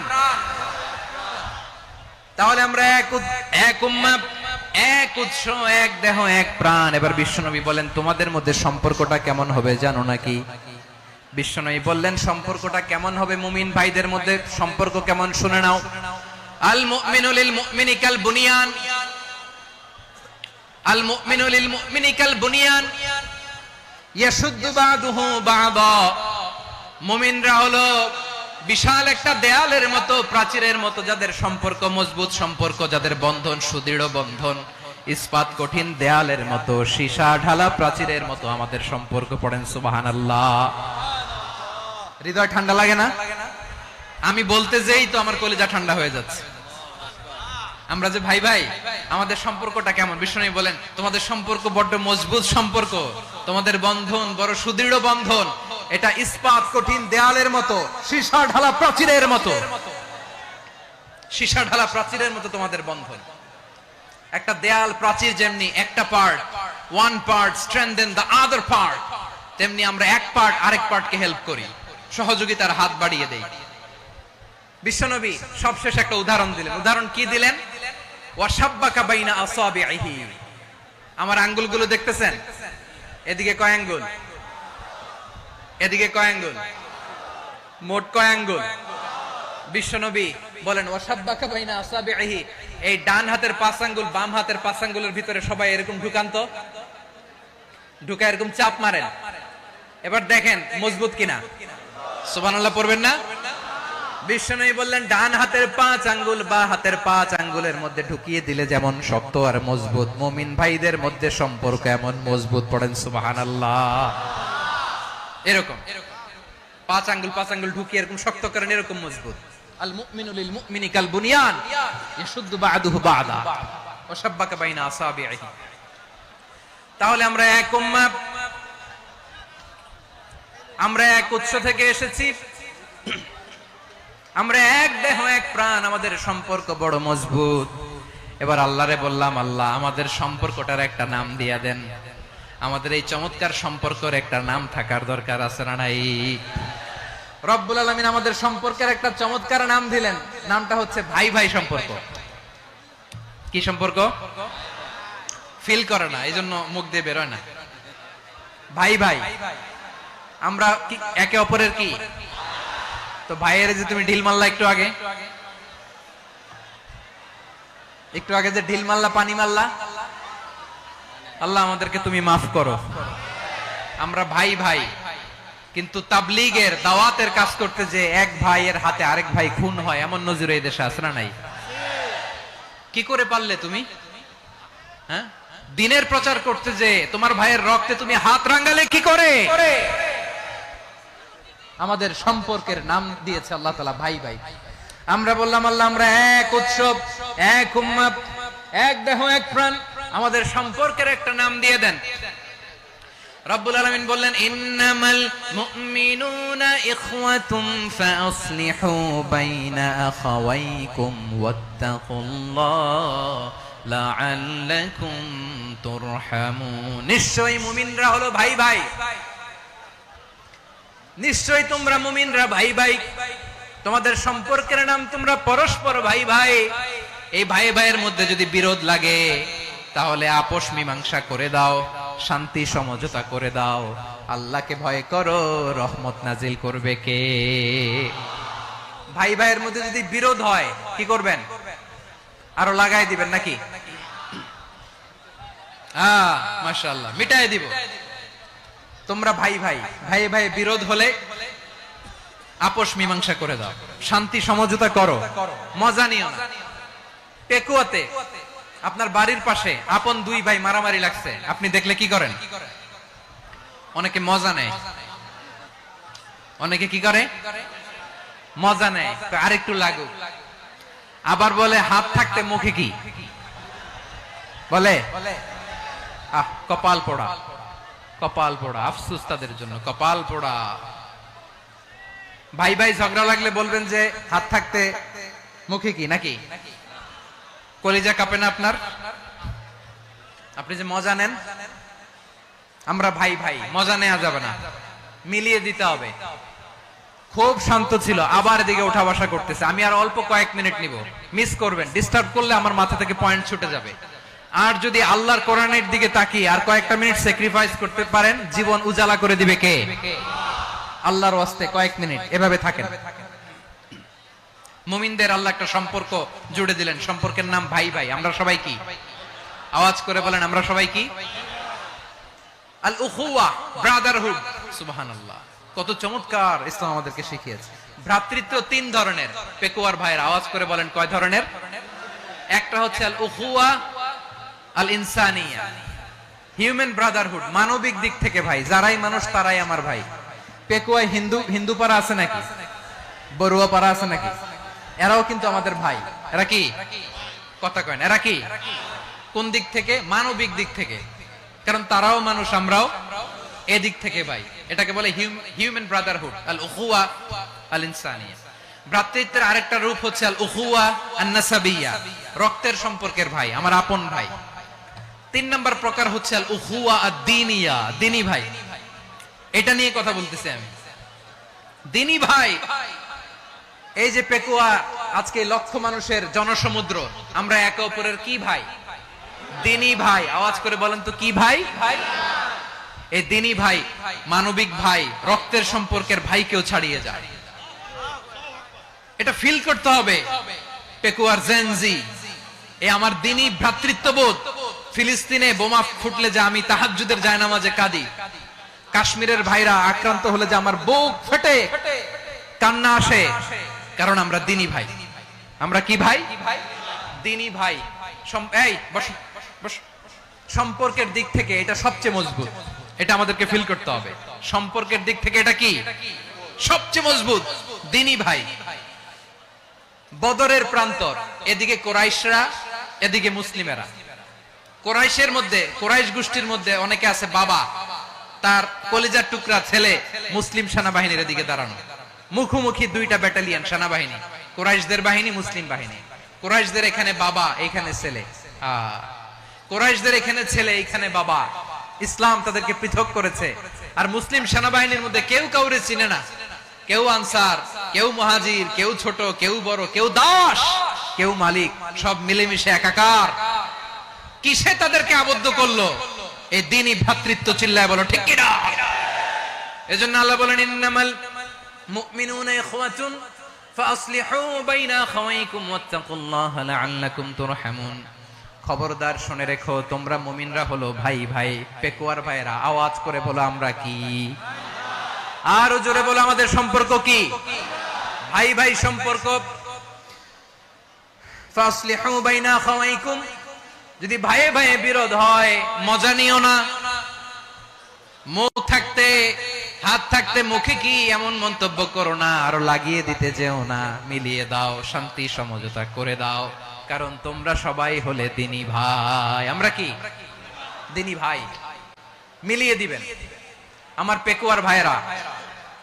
Speaker 1: তাহলে আমরা এক উম্মাহ, এক উৎস, এক দেহ এক প্রাণ। এবার বিশ্বনবী বলেন, তোমাদের মধ্যে সম্পর্কটা কেমন হবে জানো নাকি? বিশ্বনবী বললেন, সম্পর্কটা কেমন হবে? মুমিন ভাইদের মধ্যে সম্পর্ক কেমন শুনে নাও। আল মুমিনু লিল মুমিনি কাল বুনিয়ান, আল মুমিনু লিল মুমিনি কাল বুনিয়ান ইয়াশুদ্দু বাদুহু বাদা। মুমিনরা হলো বিশাল একটা দেয়ালের মতো, প্রাচীরের মতো, যাদের সম্পর্ক মজবুত সম্পর্ক, যাদের বন্ধন সুদৃঢ় বন্ধন, ইস্পাত কঠিন দেয়ালের মতো, সীসা ঢালা প্রাচীরের মতো আমাদের সম্পর্ক। পড়েন সুবহানাল্লাহ। হৃদয় ঠান্ডা লাগে না? আমি বলতে যেই তো আমার কলিজা ঠান্ডা হয়ে যাচ্ছে। আমরা যে ভাই ভাই, আমাদের সম্পর্কটা কেমন? বিষ্ণু বলেন, তোমাদের সম্পর্ক বড্ড মজবুত সম্পর্ক, তোমাদের বন্ধন বড় সুদৃঢ় বন্ধন, এটা ইস্পাত কঠিন দেয়ালের মতো, সীসা ঢালা প্রাচীরের মতো। সীসা ঢালা প্রাচীরের মতো তোমাদের বন্ধন। একটা দেয়াল প্রাচীর যেমনি একটা part, one part strengthen the other part, তেমনি আমরা এক পার্ট আরেক পার্টকে হেল্প করি, সহযোগিতার হাত বাড়িয়ে দেই। বিশ্বনবী সবশেষ একটা উদাহরণ দিলেন। উদাহরণ কি দিলেন? ওয়াশাব্বাকা বাইনা আসাবিহি। আমার আঙ্গুলগুলো দেখতেছেন? এদিকে কয় আঙ্গুল, এদিকে কয় আঙ্গুল, মোট কয় আঙ্গুল? বিশ্বনবী বলেন, ওয়াশাব্বাকা বাইনা আসাবিহি। এই ডান হাতের 5 আঙ্গুল বাম হাতের 5 আঙ্গুলের ভিতরে সবাই এরকম ঢুকান তো, ঢুকা এরকম চাপ মারেন। এবার দেখেন মজবুত কিনা। সুবহানাল্লাহ পড়বেন না? বিশ্বনবী বললেন, ডান হাতের 5 আঙ্গুল বা হাতের 5 আঙ্গুলের মধ্যে ঢুকিয়ে দিলে যেমন শক্ত আর মজবুত, মুমিন ভাইদের মধ্যে সম্পর্ক এমন মজবুত। পড়েন সুবহানাল্লাহ। এরকম পাঁচ আঙ্গুল ঢুকিয়ে এরকম শক্ত করেন, এরকম মজবুত। আল মুমিনু লিল মুমিনি কাল বুনিয়ান ইয়াশুদ্দু বা'দুহু বা'দা ওয়া শাব্বাকা বাইনা আসাবিহি। তাহলে আমরা এক উম্মাহ, আমরা এক উৎস থেকে এসেছি, আমরা এক দেহ এক প্রাণ, আমাদের সম্পর্ক বড় মজবুত। এবার আল্লাহরে বললাম, আল্লাহ আমাদের সম্পর্কটার একটা নাম দিয়া দেন। আমাদের এই চমৎকার সম্পর্কের একটা নাম থাকার দরকার আছে না নাই? রব্বুল আলামিন আমাদের সম্পর্কের একটা চমৎকার নাম দিলেন, নামটা হচ্ছে ভাই ভাই সম্পর্ক। কি সম্পর্ক? ফিল করে না, এই জন্য মুখ দিয়ে বেরোয় না। ভাই ভাই, আমরা একে অপরের কি? তো ভাইয়ের যে তুমি ঢিল মারলা একটু আগে যে ঢিল মারলা, পানি মারলা, আল্লাহ আমাদেরকে তুমি মাফ করো। আমরা ভাই ভাই, কিন্তু তাবলীগের দাওয়াতের কাজ করতে যে এক ভাইয়ের হাতে আরেক ভাই খুন হয়, এমন নজির এই দেশে আছে না নাই? কি করে পারলে তুমি? হ্যাঁ, দিনের প্রচার করতে যে তোমার ভাইয়ের রক্তে তুমি হাত রাঙ্গালে কি করে? আমাদের সম্পর্কের নাম দিয়েছে আল্লাহ তাআলা ভাই ভাই। আমরা বললাম, আল্লাহ আমরা এক উৎসব, এক উম্মাহ, এক দেহ এক প্রাণ, আমাদের সম্পর্কের একটা নাম দিয়ে দেন। রব্বুল আলামিন বললেন, ইন্নামাল মুমিনুনা ইখওয়াতুম ফাসলিহু বাইনা আখাওয়াইকুম ওয়াত্তাকুল্লাহ লাআল্লাকুম তুরহামুন। নিশ্চয়ই মুমিনরা হলো ভাই ভাই, নিশ্চয়ই তোমরা মুমিনরা ভাই ভাই, তোমাদের সম্পর্কের নাম তোমরা পরস্পর ভাই ভাই। এই ভাই ভাইয়ের মধ্যে যদি বিরোধ লাগে তাহলে আপোষ মীমাংসা করে দাও, শান্তি সমঝোতা করে দাও। আল্লাহকে ভয় করো, রহমত নাজিল করবে কে? ভাই ভাইয়ের মধ্যে যদি বিরোধ হয় কি করবেন? আরো লাগাই দিবেন নাকি? মাশাআল্লাহ, মিটাই দিব। তোমরা ভাই ভাই, ভাই ভাই বিরোধ হলে আপোষ মীমাংসা করে দাও, শান্তি সমঝোতা করো, মজা নিও না। পেকুয়াতে আপনার বাড়ির পাশে আপন দুই ভাই মারামারি লাগছে, আপনি দেখলে কি করেন? অনেকে মজা নেয়, অনেকে কি করে? মজা নেয়, আরেকটু লাগুক। আবার বলে হাত থাকতে মুখে কি বলে? কপাল পোড়া, কপাল পোড়া। আফসোস তাদের জন্য, কপাল পোড়া। ভাই ভাই ঝগড়া লাগলে বলবেন যে হাত থাকতে মুখে কি, নাকি? কলিজা কাঁপে না আপনার? আপনি যে মজা নেন, আমরা ভাই ভাই, মজা নেওয়া যাবে না, মিলিয়ে দিতে হবে। খুব শান্ত ছিল, আবার এদিকে উঠা বসা করতেছে। আমি আর অল্প কয়েক মিনিট নিব, মিস করবেন। ডিস্টার্ব করলে আমার মাথা থেকে পয়েন্ট ছুটে যাবে। আর যদি আল্লাহর কোরআনের দিকে তাকিয়ে আর কয়েকটা মিনিট স্যাক্রিফাইস করতে পারেন, জীবন উজালা করে দিবে কে? আল্লাহর ওয়াস্তে কয়েক মিনিট এভাবে থাকেন। মুমিনদের আল্লাহ একটা সম্পর্ক জুড়ে দিলেন, সম্পর্কের নাম ভাই ভাই। আমরা সবাই কি? আওয়াজ করে বলেন, আমরা সবাই কি? আল উখুওয়া, ব্রাদারহুড। সুবহানাল্লাহ, কত চমৎকার ইসলাম আমাদেরকে শিখিয়েছে। ভ্রাতৃত্ব তিন ধরনের। পেকুয়ার ভাইয়ের আওয়াজ করে বলেন, কয় ধরনের? একটা হচ্ছে আল উখুওয়া আল ইনসানিয়া, হিউম্যান ব্রাদারহুড, মানবিক দিক থেকে ভাই, যারাই মানুষ তারাই আমার ভাই। পেকুয়ায় হিন্দু পাড়া আছে নাকি? বড়ুয়া পাড়া আছে নাকি? এরাও কিন্তু আমাদের ভাই। এরা কি? কথা কয় না, এরা কি? কোন দিক থেকে? মানবিক দিক থেকে, কারণ তারাও মানুষ, আমরাও এদিক থেকে ভাই। এটাকে বলে হিউম্যান ব্রাদারহুড, আল উখুওয়া আল ইনসানিয়া। ভ্রাতৃত্বের আরেকটা রূপ হচ্ছে আল উখুওয়া আন নাসাবিয়া, রক্তের সম্পর্কের ভাই, আমার আপন ভাই। তিন নম্বর প্রকার হচ্ছে আল উখুওয়া আদ-দীনিয়া, দিনী ভাই। এটা নিয়ে কথা বলতেছি আমি, দিনী ভাই। এই যে পেকুয়া আজকে লক্ষ মানুষের জনসমুদ্র, আমরা একে অপরের কি ভাই? দিনী ভাই। আওয়াজ করে বলেন তো, কি ভাই? এই দিনী ভাই, মানবিক ভাই, রক্তের সম্পর্কের ভাইকেও ছাড়িয়ে যায়। এটা ফিল করতে হবে। পেকুয়ার জেনজি, এ আমার দিনী ভ্রাতৃত্ববোধ। ফিলিস্তিনে বোমা ফুটলে যে আমি তাহাজ্জুদের জায়নামাজে কাঁদি, কাশ্মীরের ভাইরা আক্রান্ত হলে যে আমার বুক ফেটে কান্না আসে, কারণ আমরা দিনী ভাই। আমরা কি ভাই? দিনী ভাই। এই বসো বসো। সম্পর্কের দিক থেকে এটা সবচেয়ে মজবুত, এটা আমাদেরকে ফিল করতে হবে। সম্পর্কের দিক থেকে এটা কি সবচেয়ে মজবুত দ্বীনি ভাই। বদরের প্রান্তর, এদিকে কুরাইশরা, এদিকে মুসলিমেরা। কুরাইশের মধ্যে, কুরাইশ গোষ্ঠীর মধ্যে অনেকে আছে বাবা, তার কলিজার টুকরা ছেলে মুসলিম সেনাবাহিনীর এদিকে দাঁড়ানো, মুখোমুখি দুইটা ব্যাটালিয়ন সেনাবাহিনী, কুরাইশদের বাহিনী, মুসলিম বাহিনী। কুরাইশদের এখানে বাবা, এখানে ছেলে। কুরাইশদের এখানে ছেলে, এখানে বাবা। ইসলাম তাদেরকে পৃথক করেছে। আর মুসলিম সেনাবাহিনীর মধ্যে কেউ কাউরে চিনে না, কেউ আনসার, কেউ মুহাজির, কেউ ছোট, কেউ বড়, কেউ দাস, কেউ মালিক, সব মিলেমিশে একাকার। কিসে তাদেরকে আবদ্ধ করলো? এই দ্বীনি ভ্রাতৃত্ব। চিল্লায় বলো ঠিক কি না? এজন্য আল্লাহ বলেন, ইন্নামাল মুমিনুনা ইখওয়াতুন ফাসলিহু বাইনা আখাওয়াইকুম ওয়াত্তাকুল্লাহা লাআল্লাকুম তুরহামুন। খবরদার শুনে রেখো, তোমরা মুমিনরা হলো ভাই ভাই, পেকুয়ার ভাইরা। আওয়াজ করে বলো আমরা কি? আরো জোরে বলো আমাদের সম্পর্ক কি? ভাই ভাই সম্পর্ক। ফাসলিহু বাইনা আখাওয়াইকুম। যদি ভাইয়ে ভাইয়ে বিরোধ হয় মজা নিও না। মুখ থাকতে, হাত থাকতে মুখে কি এমন মন্তব্য করো না, আরো লাগিয়ে দিতে যেও না। মিলিয়ে দাও, শান্তি সমঝোতা করে দাও, কারণ তোমরা সবাই হলে দ্বীনি ভাই। আমরা কি দ্বীনি ভাই? মিলিয়ে দিবেন। আমার পেকুয়ার ভাইরা,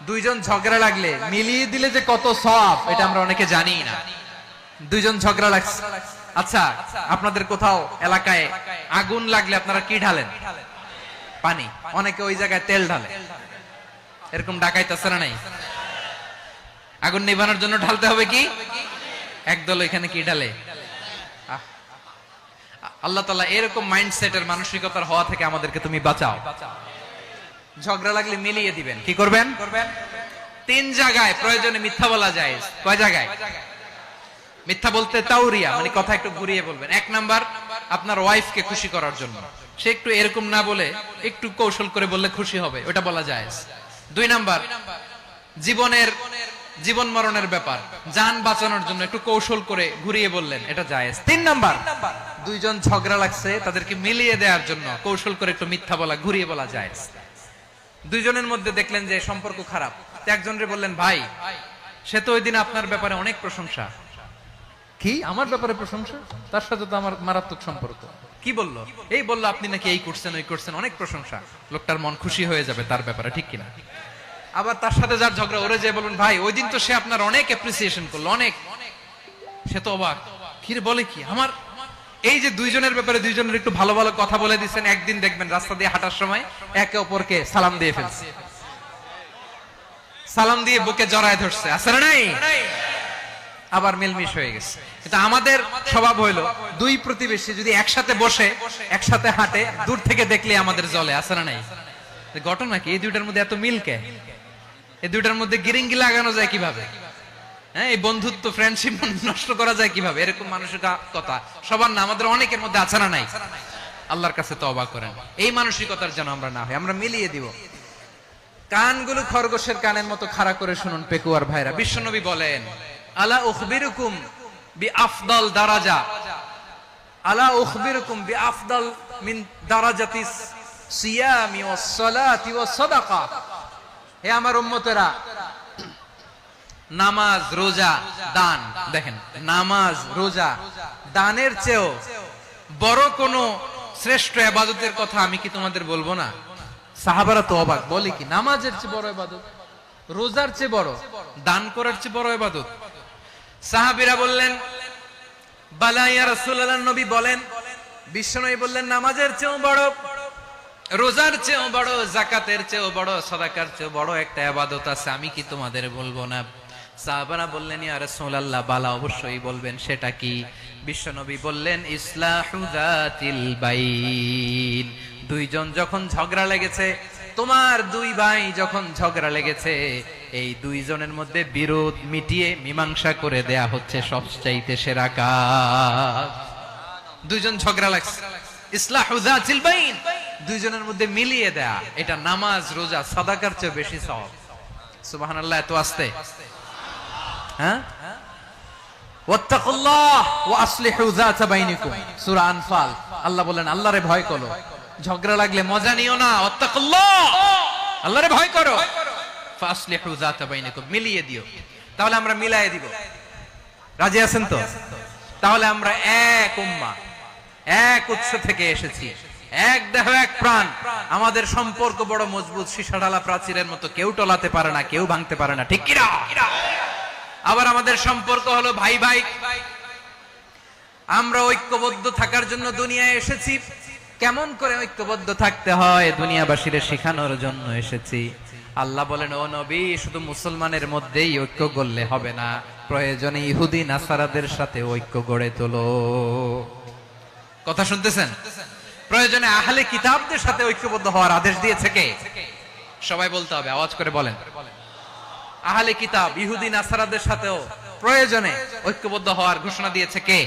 Speaker 1: দুইজন ঝগড়া লাগলে মিলিয়ে দিলে যে কত সওয়াব, এটা আমরা অনেকে জানি না। দুইজন ঝগড়া লাগছে, আচ্ছা আপনাদের কোথাও এলাকায় আগুন লাগলে আপনারা কি ঢালেন? পানি। অনেকে ওই জায়গায় তেল ঢালে। এরকম ডাকাইতেছে না? নাই। আগুন নিভানোর জন্য ঢালতে হবে কি? একদল এখানে কি ঢালে? আল্লাহ তাআলা এরকম মাইন্ডসেটের, মানসিকতার হওয়া থেকে আমাদেরকে তুমি বাঁচাও। ঝগড়া লাগলে মিলিয়ে দিবেন। কি করবেন? 3 জায়গায় প্রয়োজনে মিথ্যা বলা যায়। কয় জায়গায় মিথ্যা বলতে? তাওরিয়া, মানে কথা একটু ঘুরিয়ে বলবেন। 1 নাম্বার, আপনার ওয়াইফকে খুশি করার জন্য। সে একটু এরকম না বলে একটু কৌশল করে বললে খুশি হবে, ওটা বলা যায়। 2 নাম্বার, জীবন মরণের ব্যাপার, জান বাঁচানোর জন্য একটু কৌশল করে ঘুরিয়ে বললেন, এটা জায়েজ। 3 নাম্বার, দুইজন ঝগড়া লাগছে, তাদেরকে মিলিয়ে দেওয়ার জন্য কৌশল করে একটু মিথ্যা বলা, ঘুরিয়ে বলা জায়েজ। দুইজনের মধ্যে দেখলেন যে সম্পর্ক খারাপ, একজনরে বললেন, ভাই সে তো ওই দিন আপনার ব্যাপারে অনেক প্রশংসা। কি আমার ব্যাপারে প্রশংসা? তার সাথে তো আমার মারাত্মক সম্পর্ক। কি বললো? এই বললো আপনি নাকি এই করছেন, ওই করছেন, অনেক প্রশংসা। লোকটার মন খুশি হয়ে যাবে তার ব্যাপারে, ঠিক কিনা? আবার তার সাথে যার ঝগড়া, ওরে যে বলুন, ভাই ওই দিন তো সে আপনার অনেক অ্যাপ্রিসিয়েশন করলো, অনেক। সে তো অবাক, কি রে বলে কি? আমার এই যে দুইজনের ব্যাপারে দুইজনের একটু ভালো ভালো কথা বলে দিচ্ছেন, একদিন দেখবেন রাস্তা দিয়ে হাঁটার সময় একে অপরকে সালাম দিয়ে ফেলছে, সালাম দিয়ে বুকে জড়ায় ধরছে, আছে না নাই? আবার মিলমিশ হয়ে গেছে। এটা আমাদের স্বভাব হইলো, দুই প্রতিবেশী যদি একসাথে বসে একসাথে হাঁটে, দূর থেকে দেখলে আমাদের জ্বলে, আছে না নাই? ঘটনা কি? এই দুইটার মধ্যে এত মিল কে? এই দুইটার মধ্যে গিরিঙ্গি লাগানো যায় কিভাবে? হ্যাঁ, এই বন্ধুত্ব, ফ্রেন্ডশিপ নষ্ট করা যায় কিভাবে? এরকম মানসিকতা সবার না, আমাদের অনেকের মধ্যে আছে না নাই? আল্লাহর কাছে তওবা করেন, এই মানসিকতার যেন আমরা না হই, আমরা মিলিয়ে দিব। কানগুলো খরগোশের কানের মতো খাড়া করে শুনুন পেকুয়ার ভাইরা। বিশ্বনবী বলেন, আলা উখবিরুকুম বিআফদাল দারাজা, আলা উখবিরুকুম বিআফদাল মিন দারাজাতিস সিয়ামি ওয়াস সালাতি ওয়াস সাদাকা। হে আমার উম্মতেরা, নামাজ, রোজা, দান, দেখেন নামাজ, রোজা, দানের চেয়েও বড় কোন শ্রেষ্ঠ ইবাদতের কথা আমি কি তোমাদের বলবো না? সাহাবারা তো অবাক, বলে কি নামাজের চেয়ে বড় ইবাদত, রোজার চেয়ে বড়, দান করার চেয়ে বড় ইবাদত? সাহাবীরা বললেন, বালা ইয়া রাসূলুল্লাহ। নবী বলেন, বিশ্বনবী বললেন, নামাজের চেয়েও বড়, রোজার চেয়েও বড়, যাকাতের চেয়েও বড়, সাদাকার চেয়েও বড় একটা ইবাদত আছে, আমি কি তোমাদের বলবো না? সাহাবারা বললেন, ইয়া রাসূলুল্লাহ, বালা, অবশ্যই বলবেন, সেটা কি? বিশ্বনবী বললেন, ইসলাহু যাতিল বাইন। দুইজন যখন ঝগড়া লেগেছে, তোমার দুই ভাই যখন ঝগড়া লেগেছে, এই দুইজনের মধ্যে বিরোধ মিটিয়ে মীমাংসা করে দেয়া হচ্ছে সবচাইতে সেরা কাজ। দুইজন ঝগড়া লাগছে, ইসলাহু যাতিল বাইন, দুইজনের মধ্যে মিলিয়ে দেয়া, এটা নামাজ, রোজা, সাদাকার চেয়ে বেশি সওয়াব। সুবহানাল্লাহ। এত আস্তে, হ্যাঁ? ওয়াত্তাকুল্লাহ ওয়া আসলিহু যাতা বাইনিকুম, সূরা আনফাল। আল্লাহ বলেন, আল্লাহরে ভয় করো, ঝগড়া লাগলে মজা নিও না। ওয়াত্তাকুল্লাহ, আল্লাহরে ভয় করো, ফাসলিহু যাতা বাইনাকুম, মিলিয়ে দিও। তাহলে আমরা মিলায়ে দিব, রাজি আছেন তো? তাহলে আমরা এক উম্মাহ, এক উৎস থেকে এসেছি, এক দেহ এক প্রাণ, আমাদের সম্পর্ক বড় মজবুত, সীসাঢালা প্রাচীরের মতো, কেউ টলাতে পারে না, কেউ ভাঙতে পারে না, ঠিক কিনা? আবার আমাদের সম্পর্ক হলো ভাই ভাই। আমরা ঐক্যবদ্ধ থাকার জন্য দুনিয়ায় এসেছি। কেমন করে ঐক্যবদ্ধ থাকতে হয় দুনিয়াবাসীদের শেখানোর জন্য এসেছি। আল্লাহ বলেন, ও নবী, শুধু মুসলমানের মধ্যেই ঐক্য গড়লে হবে না, প্রয়োজনে ইহুদি নাসারাদের সাথে ঐক্য গড়ে তোলো। কথা শুনতেছেন? প্রয়োজনে আহলে কিতাবদের সাথে ঐক্যবদ্ধ হওয়ার আদেশ দিয়েছে কে? সবাই বলতে হবে, আওয়াজ করে বলেন। আহলে কিতাব ইহুদি নাসারাদের সাথেও প্রয়োজনে ঐক্যবদ্ধ হওয়ার ঘোষণা দিয়েছে কে?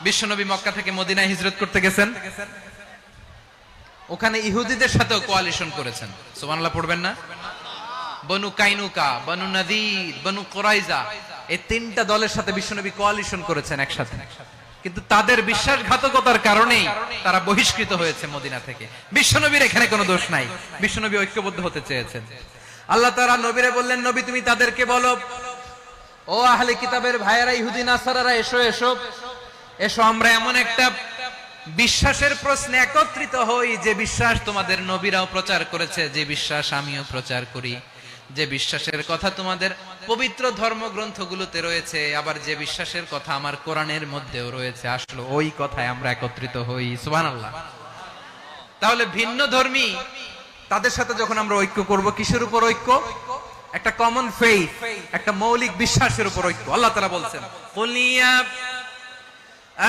Speaker 1: বিশ্বনবী মক্কা থেকে মদিনায় হিজরত করতে গেছেন, ওখানে ইহুদিদের সাথেও কোয়ালিশন করেছেন। সুবহানাল্লাহ পড়বেন না? বনু কাইনুকা, বনু নাদির, বনু কুরাইজা, এই তিনটা দলের সাথে বিশ্বনবী কোয়ালিশন করেছেন একসাথে। কিন্তু তাদের বিশ্বাসঘাতকতার কারণেই তারা বহিষ্কৃত হয়েছে মদিনা থেকে। বিশ্বনবীর এখানে কোনো দোষ নাই, বিশ্বনবী ঐক্যবদ্ধ হতে চেয়েছেন। আল্লাহ তাআলা নবীরে বললেন, নবী তুমি তাদেরকে বলো, ও আহলে কিতাবের ভাইয়েরা, ইহুদি নাসারারা, এসো এসো এসো, আমরা এমন একটা বিশ্বাসের প্রশ্নে একত্রিত হই যে বিশ্বাস তোমাদের নবীরাও প্রচার করেছে, যে বিশ্বাস আমিও প্রচার করি, যে বিশ্বাসের কথা তোমাদের পবিত্র ধর্মগ্রন্থগুলোতে রয়েছে, আবার যে বিশ্বাসের কথা আমার কোরআনের মধ্যেও রয়েছে, আসলে ওই কথায় আমরা একত্রিত হই। সুবহানাল্লাহ। তাহলে ভিন্ন ধর্মী তাদের সাথে যখন আমরা ঐক্য করব, কিসের উপর ঐক্য? একটা কমন ফেইথ, একটা মৌলিক বিশ্বাসের উপর ঐক্য। আল্লাহ তাআলা বলছেন, কুল ইয়া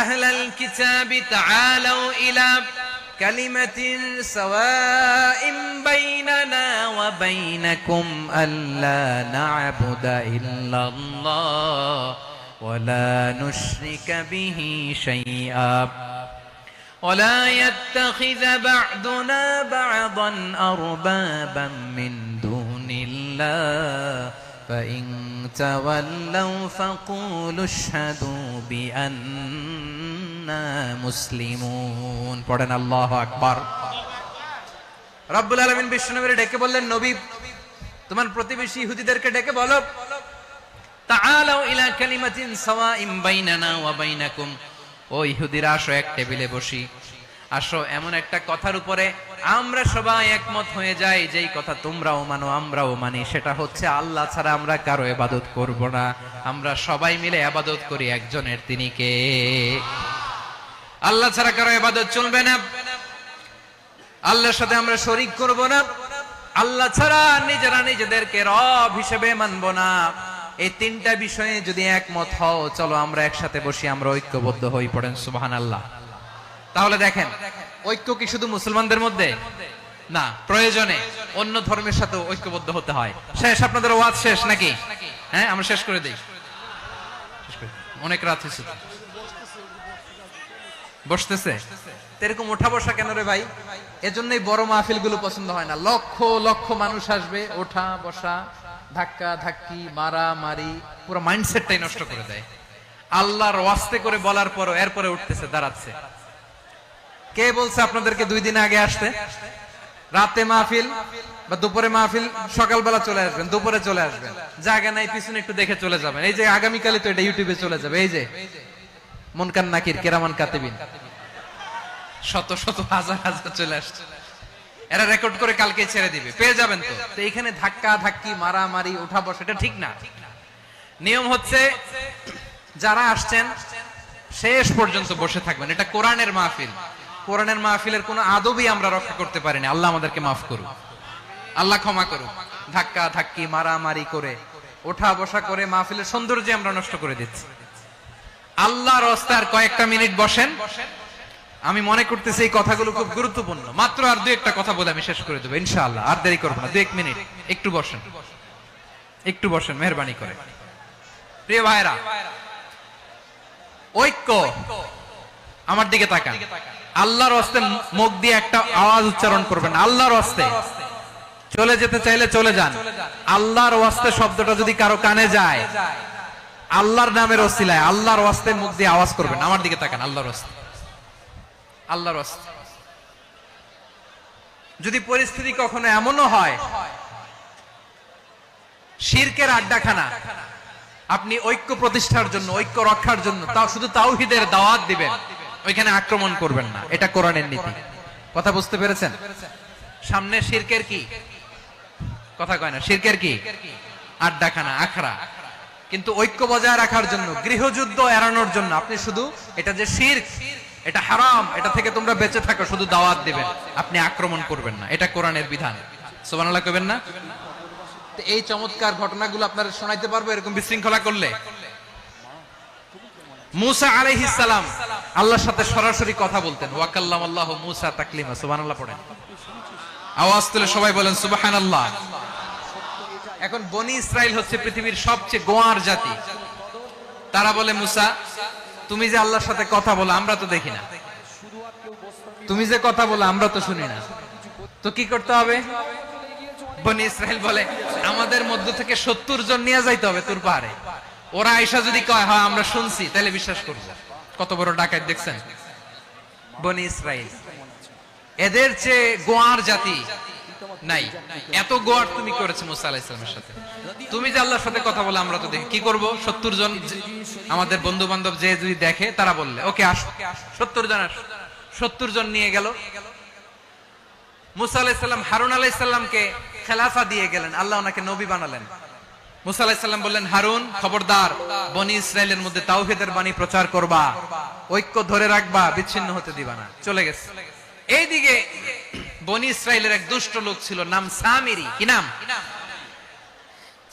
Speaker 1: আহলাল কিতাবি তাআলাউ ইলা কালিমাতিন সাওয়াইন বাইনানা ওয়া বাইনাকুম আল্লা না'বুদা ইল্লাল্লাহ ওয়া লা নুশরিকা বিহি শাইআ ولا يتخذ بعضنا بعضا أربابا من دون الله فإن تولوا فقولوا اشهدوا بأننا مسلمون। পড়েন আল্লাহু আকবার। রব্বুল আলামিন বিশ্বনবীর ডেকে বললেন, নবী তোমার প্রতিবেশী ইহুদিদেরকে ডেকে বলো, তাআলাউ ইলা কালিমাতিন সাওয়াইন বাইনানা ওয়া বাইনাকুম, ও ইহুদিরা আসো, এক টেবিলে বসি, আসো এমন একটা কথার উপরে আমরা সবাই একমত হয়ে যাই, যেই কথা তোমরাও মানো আমরাও মানি, সেটা হচ্ছে আল্লাহ ছাড়া আমরা কারো ইবাদত করব না, আমরা সবাই মিলে ইবাদত করি একজনের, তিনি কে? আল্লাহ ছাড়া কারো ইবাদত চলবে না, আল্লাহর সাথে আমরা শরীক করব না, আল্লাহ ছাড়া নিজেরা নিজেদেরকে রব হিসেবে মানব না। এই তিনটা বিষয়ে যদি একমত হও, চলো আমরা একসাথে বসি, আমরা ঐক্যবদ্ধ হই। পড়েন সুবহানাল্লাহ। তাহলে দেখেন, ঐক্য কি শুধু মুসলমানদের মধ্যে না, প্রয়োজনে অন্য ধর্মের সাথে ঐক্যবদ্ধ হতে হয়। শেষ? আপনাদের ওয়াজ শেষ নাকি? হ্যাঁ, আমরা শেষ করে দেই, অনেক রাত হয়েছে। বসতেছে এরকম ওঠা বসা কেন রে ভাই? এজন্যই বড় মাহফিল গুলো পছন্দ হয় না। লক্ষ লক্ষ মানুষ আসবে, ওঠা বসা, ধাক্কা ধাক্কি, মারা মারি, পুরো মাইন্ডসেটটাই নষ্ট করে দেয়। আল্লাহর ওয়াস্তে করে বলার পরও এরপরে উঠতেছে, দাঁড়াচ্ছে। কে বলছে আপনাদেরকে 2 দিন আগে আসতে? রাতে মাহফিল বা দুপুরে মাহফিল, সকালবেলা চলে আসবেন, দুপুরে চলে আসবেন, জায়গা নাই পিছনে একটু দেখে চলে যাবেন। এই যে আগামীকালই তো এটা ইউটিউবে চলে যাবে, এই যে মুনকার নাকির কিরামান কাতিবিন, শত শত হাজার হাজার চলে আসছে, এরা রেকর্ড করে কালকে ছেড়ে দিবে, পেয়ে যাবেন তো। তো এখানে ধাক্কা ধাক্কি, মারামারি, ওঠা বসা, এটা ঠিক না। নিয়ম হচ্ছে যারা আসছেন শেষ পর্যন্ত বসে থাকবেন। এটা কোরআনের মাহফিল, কোরআনের মাহফিলের কোনো আদবই আমরা রক্ষা করতে পারিনি। আল্লাহ আমাদেরকে মাফ করুক, আল্লাহ ক্ষমা করুক। ধাক্কা ধাক্কি, মারামারি করে, ওঠা বসা করে মাহফিলের সৌন্দর্য আমরা নষ্ট করে দিচ্ছি। আল্লাহর রাস্তায় আর কয়েকটা মিনিট বসেন। আমি মনে করতেছি এই কথাগুলো খুব গুরুত্বপূর্ণ। মাত্র আর 2-1টা কথা বলে আমি শেষ করে দেবো ইনশাআল্লাহ, আর দেরি করবো না। 2-1 মিনিট একটু বসেন, একটু বসেন মেহেরবানি করে। প্রিয় ভাইরা, ঐক্য, আমার দিকে তাকান। আল্লাহর রাস্তে মুখ দিয়ে একটা আওয়াজ উচ্চারণ করবেন, আল্লাহর রাস্তে। চলে যেতে চাইলে চলে যান। আল্লাহর রাস্তে শব্দটা যদি কারো কানে যায়, আল্লাহর নামের ওসিলায় আল্লাহর রাস্তে মুখ দিয়ে আওয়াজ করবেন। আমার দিকে তাকান, আল্লাহর রাস্তে, আল্লাহর রাস্তে। যদি পরিস্থিতি কখনো এমনও হয় শিরকের আড্ডাখানা, আপনি ঐক্য প্রতিষ্ঠার জন্য, ঐক্য রক্ষার জন্য তাও শুধু তাওহীদের দাওয়াত দিবেন, ওইখানে আক্রমণ করবেন না। এটা কোরআনের নীতি। কথা বুঝতে পেরেছেন? সামনে শিরকের কি কথা কয় না, শিরকের কি আড্ডাখানা, আখড়া। কিন্তু ঐক্য বজায় রাখার জন্য, গৃহযুদ্ধ এড়ানোর জন্য আপনি শুধু এটা যে শিরক, এটা হারাম, এটা থেকে তোমরা বেঁচে থাকো, শুধু দাওয়াত দিবেন, আপনি আক্রমণ করবেন না। এটা কোরআনের বিধান। সুবহানাল্লাহ কইবেন না? এই চমৎকার ঘটনাগুলো আপনারা শোনাইতে পারবো এরকম বিশৃঙ্খলা করলে। মুসা আলাইহিস সালাম আল্লাহর সাথে সরাসরি কথা বলতেন। ওয়া কাল্লামাল্লাহু মুসা তাকলিমা। সুবহানাল্লাহ পড়েন, আওয়াজ তুলে সবাই বলেন সুবহানাল্লাহ। এখন বনি ইসরাইল হচ্ছে পৃথিবীর সবচেয়ে গোয়ার জাতি। তারা বলে, মুসা তুমি যে আল্লাহর সাথে কথা বলো আমরা তো দেখি না, তুমি যে কথা বলো আমরা তো শুনি না, তো কি করতে হবে? বনি ইসরাইল বলে, আমাদের মধ্য থেকে 70 জন নিয়ে যাইতে হবে তুর পাহাড়ে। ওরা আয়েশা যদি কয় হ্যাঁ আমরা শুনছি, তাহলে বিশ্বাস করবো। কত বড় ডাকাত দেখছেন বনি ইসরাইল। এদের চেয়ে গোয়ার জাতি নাই। এত গোয়ার তুমি করেছো মুসা আলাইহিস সালামের সাথে। তুমি যে আল্লাহর সাথে কথা বলে আমরা তো দেখি, কি করব? 70 জন আমাদের বন্ধু বান্ধব যে যদি দেখে, তারা বললে ওকে আসো, 70 জন আসো। 70 জন নিয়ে গেল। মুসা আলাইহিস সালাম হারুন আলাইহিস সালামকে খেলাফা দিয়ে গেলেন, আল্লাহ ওনাকে নবী বানালেন। মুসা আলাইহিস সালাম বললেন, হারুন খবরদার, বনি ইসরাইলের মধ্যে তাওহীদের বাণী প্রচার করবা, ঐক্য ধরে রাখবা, বিচ্ছিন্ন হতে দিবা না। চলে গেছে। এইদিকে বনি ইসরাইলের এক দুষ্ট লোক ছিল, নাম সামিরি। কি নাম?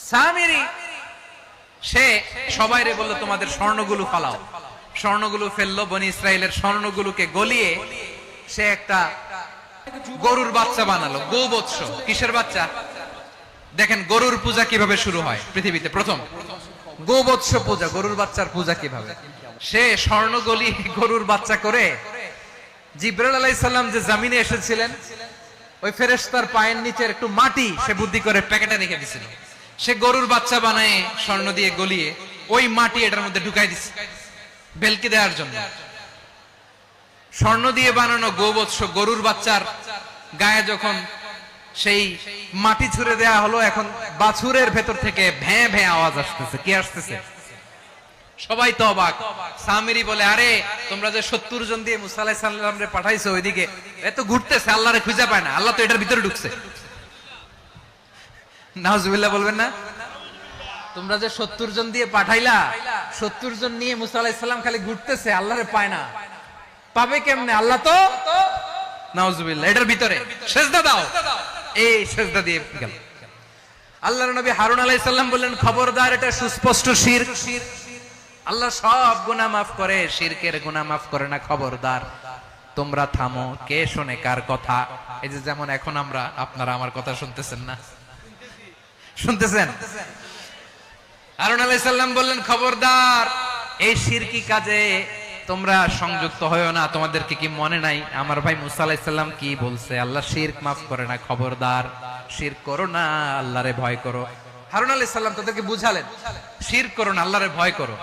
Speaker 1: সামিরি। সে সবাইরে বলল তোমাদের স্বর্ণগুলো ফালাও। স্বর্ণগুলো ফেললো। বনি ইসরাইলের স্বর্ণগুলোকে গলিয়ে সে একটা গরুর বাচ্চা বানালো। গোবৎস। কিসের বাচ্চা? দেখেন গরুর পূজা কিভাবে শুরু হয় পৃথিবীতে প্রথম। গোবৎস পূজা, গরুর বাচ্চার পূজা কিভাবে। সে স্বর্ণ গলি গরুর বাচ্চা করে জিবরাইল আলাইহিস সালাম যে জমিনে এসেছিলেন, ওই ফেরেশতার পায়ের নিচের একটু মাটি সে বুদ্ধি করে প্যাকেটে রেখে দিয়েছিল। সে গরুর বাচ্চা বানায় স্বর্ণ দিয়ে গলিয়ে ওই মাটি এটার মধ্যে ঢুকাই দিছে বেলকি দেওয়ার জন্য। স্বর্ণ দিয়ে বানানো গোবৎস গরুর বাচ্চার গায়ে যখন সেই মাটি ছুঁড়ে দেয়া হলো, এখন বাছুরের ভেতর থেকে ভ্যাঁ ভ্যাঁ আওয়াজ আসতেছে। কি আসতেছে? সবাই তো অবাক। সামিরি বলে, আরে তোমরা যে 70 জন দিয়ে মুসা আলাইহিস সালামরে পাঠাইছো, ওইদিকে এত ঘুরতেছে, আল্লাহরে খুঁজে পায় না, আল্লাহ তো এটার ভিতরে ঢুকছে। নাউজুবিল্লাহ বলবেন না? তোমরা যে 70 জন দিয়ে পাঠাইলা, 70 জন নিয়ে মুসা আলাইহিস সালাম খালি ঘুরতেছে, আল্লাহরে পায় না। পাবে কেমনে? আল্লাহ তো নাউজুবিল্লাহ এটার ভিতরে। সেজদা দাও। এই সেজদা দিয়ে গেল। আল্লাহর নবী হারুন আলাইহিস সালাম বললেন, খবরদার, এটা সুস্পষ্ট শিরক। আল্লাহ সব গুনাহ মাফ করে, শিরকের গুনাহ মাফ করে না। খবরদার, তোমরা থামো। কে শোনে কার কথা? এই যে যেমন এখন আপনারা আমার কথা শুনতেছেন না? শুনতেছেন? হারুন আলাইহিস সালাম বললেন, খবরদার, এই শিরকি কাজে তোমরা সংযুক্ত হয়ো না। তোমাদেরকে কি মনে নাই আমার ভাই মুসা আলাইহিস সালাম কি বলছে? আল্লাহ শিরক মাফ করে না। খবরদার, শিরক করো না, আল্লাহরে ভয় করো। হারুন আলাইহিস সালাম তাদেরকে বুঝালেন, শিরক করো না, আল্লাহরে ভয় করো।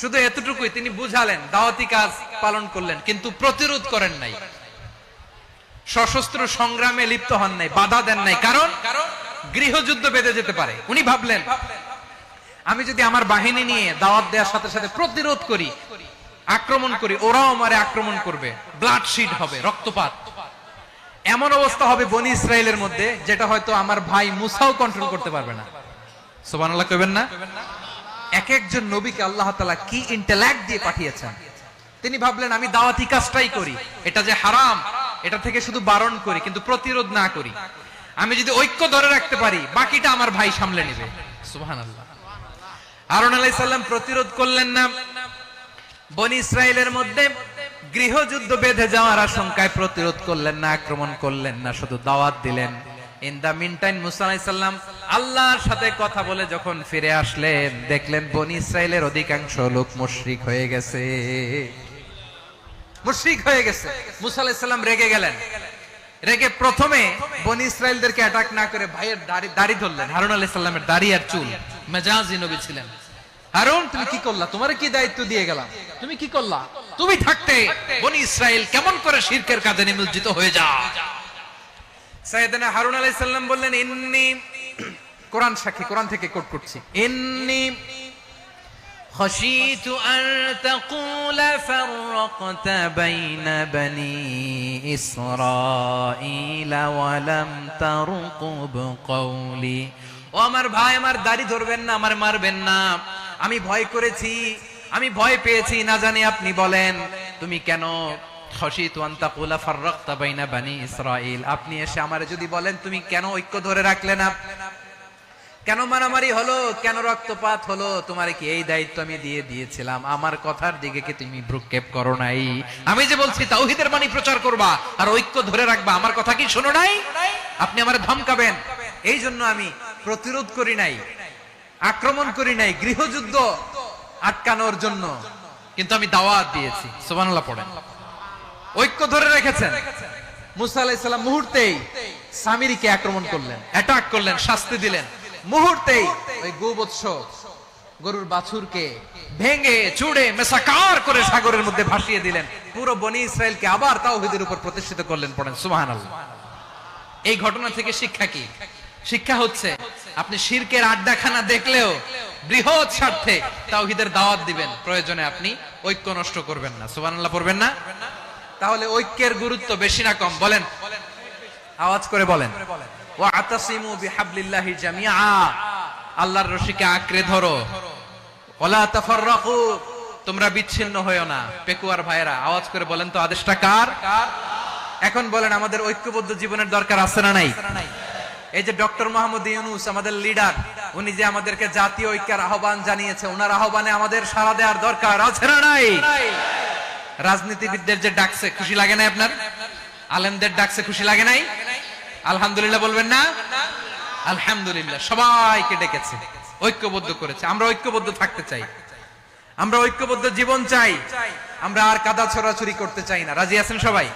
Speaker 1: শুধু এতটুকুই তিনি বুঝালেন, দাওয়াতি কাজ পালন করলেন, কিন্তু প্রতিরোধ করেন নাই, সশস্ত্র সংগ্রামে লিপ্ত হন নাই, বাধা দেন নাই। কারণ গৃহযুদ্ধ বেঁধে যেতে পারে। উনি ভাবলেন, আমি যদি আমার বাহিনী নিয়ে দাওয়াত দেওয়ার সাথে সাথে প্রতিরোধ করি, আক্রমণ করি, ওরাও আমারে আক্রমণ করবে, ব্লাডশিড হবে, রক্তপাত। এমন অবস্থা হবে বনি ইসরাইলের মধ্যে, যেটা হয়তো আমার ভাই মুসাও কন্ট্রোল করতে পারবে না। সুবহানাল্লাহ কইবেন না? এক একজন নবীকে আল্লাহ তাআলা কি ইন্টেলেক্ট দিয়ে পাঠিয়েছেন। তিনি ভাবলেন, আমি দাওয়াতি কাজটাই করি, এটা যে হারাম এটা থেকে শুধু বারণ করি, কিন্তু প্রতিরোধ না করি। আমি যদি ঐক্য ধরে রাখতে পারি, বাকিটা আমার ভাই সামলে নেবে। সুবহানাল্লাহ। হারুন আলাইহিস সালাম প্রতিরোধ করলেন না। বনি ইসরাইলের মধ্যে গৃহযুদ্ধ বেঁধে যাওয়ার আশঙ্কায় প্রতিরোধ করলেন না, আক্রমণ করলেন না, শুধু দাওয়াত দিলেন। ইন দা মিন টাইম মুসা আলাইহিস সালাম আল্লাহর সাথে কথা বলে যখন ফিরে আসলেন, দেখলেন বনি ইসরাইলের অধিকাংশ লোক মুশরিক হয়ে গেছে। মুশরিক হয়ে গেছে। মুসা আলাইহিস সালাম রেগে গেলেন। রেগে প্রথমে বনি ইসরাইলদেরকে অ্যাটাক না করে ভাইয়ের দাড়ি ধরলেন। হারুন আলাইহিস সালামের দাড়ি আর চুল। মেজাজি নবী ছিলেন। হারুন, তুমি কি করলা? তোমারে কি দায়িত্ব দিয়ে গেলাম? তুমি কি করলা? তুমি থাকতে বনি ইসরাইল কেমন করে শিরকের কাজে নিমজ্জিত হয়ে যায়। সাইয়েদনা হারুন আলাইহিস সালাম বললেন, ইন্নী, কোরআন সাক্ষী, কোরআন থেকে কোট করছি, ইন্নী খাশীতু আন তাকুলা ফাররাকতা বাইনা বনি ইসরাঈলা ওয়া লাম তারকুব কওলি। ও আমার ভাই, আমার দাড়ি ধরবেন না, আমার মারবেন না। আমি ভয় করেছি, আমি ভয় পেয়েছি, না জানি আপনি বলেন তুমি কেন খাশীতু আন তাকুলা ফাররাকতা বাইনা বনি ইসরাঈল, আপনি এসে আমারে যদি বলেন তুমি কেন ঐক্য ধরে রাখলে না, কেন মারামারি হলো, কেন রক্তপাত হলো, তোমারে কি এই দায়িত্ব আমি দিয়ে দিয়েছিলাম? আমার কথার দিকে কি তুমি ভ্রুক্ষেপ করো নাই? আমি যে বলছি তাওহীদের বাণী প্রচার করবা আর ঐক্য ধরে রাখবা, আমার কথা কি শোনো নাই? আপনি আমারে ধমকাবেন, এই জন্য আমি প্রতিরোধ করি নাই, আক্রমণ করি নাই, গৃহযুদ্ধ আটকানোর জন্য কিন্তু আমি দাওয়াত দিয়েছি। সুবহানাল্লাহ পড়েন। ঐক্য ধরে রেখেছেন। মুসা আলাইহিস সালাম মুহূর্তেই সামিরীকে আক্রমণ করলেন, অ্যাটাক করলেন, শাস্তি দিলেন। মুহূর্তেই ওই গোবৎস গরুর বাছুরকে ভেঙে চুড়ে মেসাকার করে সাগরের মধ্যে ভাসিয়ে দিলেন। পুরো বনি ইসরায়েলকে আবার তাওহীদের উপর প্রতিষ্ঠিত করলেন। পড়েন সুবহানাল্লাহ। এই ঘটনা থেকে শিক্ষা কি? শিক্ষা হচ্ছে আপনি শিরকের আড্ডাখানা দেখলেও বৃহৎ স্বার্থে তাওহীদের দাওয়াত দিবেন, প্রয়োজনে আপনি ঐক্য নষ্ট করবেন না। সুবহানাল্লাহ পড়বেন না? তাহলে ঐক্যের গুরুত্ব বেশি না কম? বলেন, আওয়াজ করে বলেন। ওয়াতাসিমু বিহাবলিল্লাহি জামিআ, আল্লাহর রশিকে আঁকড়ে ধরো। ওয়ালা তাফাররাকু, তোমরা বিচ্ছিন্ন হয়ো না। পেকুয়ার ভাইরা আওয়াজ করে বলেন তো, আদেশটা কার? এখন বলেন, আমাদের ঐক্যবদ্ধ জীবনের দরকার আছে না নাই? এই যে ডক্টর মোহাম্মদ ইউনূস আমাদের লিডার, উনি যে আমাদেরকে জাতীয় ঐক্যের আহ্বান জানিয়েছে, ওনার আহ্বানে আমাদের সাড়া দেওয়ার দরকার আছে না নাই? রাজনীতিবিদদের যে ডাকছে, খুশি লাগে নাই আপনার? আলেমদের ডাকছে, খুশি লাগে নাই? আলহামদুলিল্লাহ বলবেন না? আলহামদুলিল্লাহ, সবাইকে ডেকেছে, ঐক্যবদ্ধ করেছে। আমরা ঐক্যবদ্ধ থাকতে চাই, আমরা ঐক্যবদ্ধ জীবন চাই, আমরা আর কাদা ছড়াছড়ি করতে চাই না। রাজি আছেন সবাই?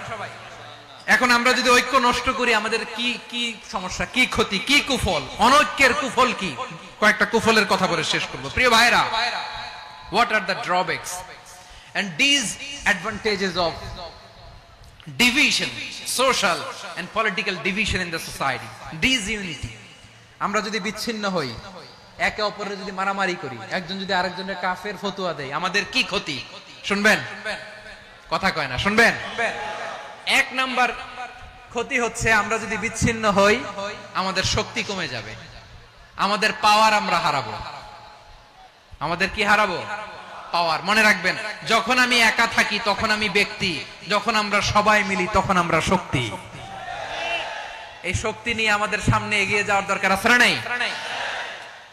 Speaker 1: এখন আমরা যদি ঐক্য নষ্ট করি, আমাদের কি কি সমস্যা, কি ক্ষতি, কি কুফল? অনৈক্যের কুফল কি? কয়েকটা কুফলের কথা বলে শেষ করব। প্রিয় ভাইরা, what are the drawbacks and disadvantages of division, social and political division in the society? Disunity. আমরা যদি বিচ্ছিন্ন হই, একে অপরের যদি মারামারি করি, একজন যদি আরেকজনের কাফের ফতোয়া দেয়, আমাদের কি ক্ষতি? শুনবেন? কথা কয় না, শুনবেন? এক নাম্বার ক্ষতি হচ্ছে, আমরা যদি বিচ্ছিন্ন হই, আমাদের শক্তি কমে যাবে, আমাদের পাওয়ার আমরা হারাবো। আমাদের কি হারাবো? পাওয়ার। মনে রাখবেন, যখন আমি একা থাকি তখন আমি ব্যক্তি, যখন আমরা সবাই মিলি তখন আমরা শক্তি। এই শক্তি নিয়ে আমাদের সামনে এগিয়ে যাওয়ার দরকার আছে না নাই?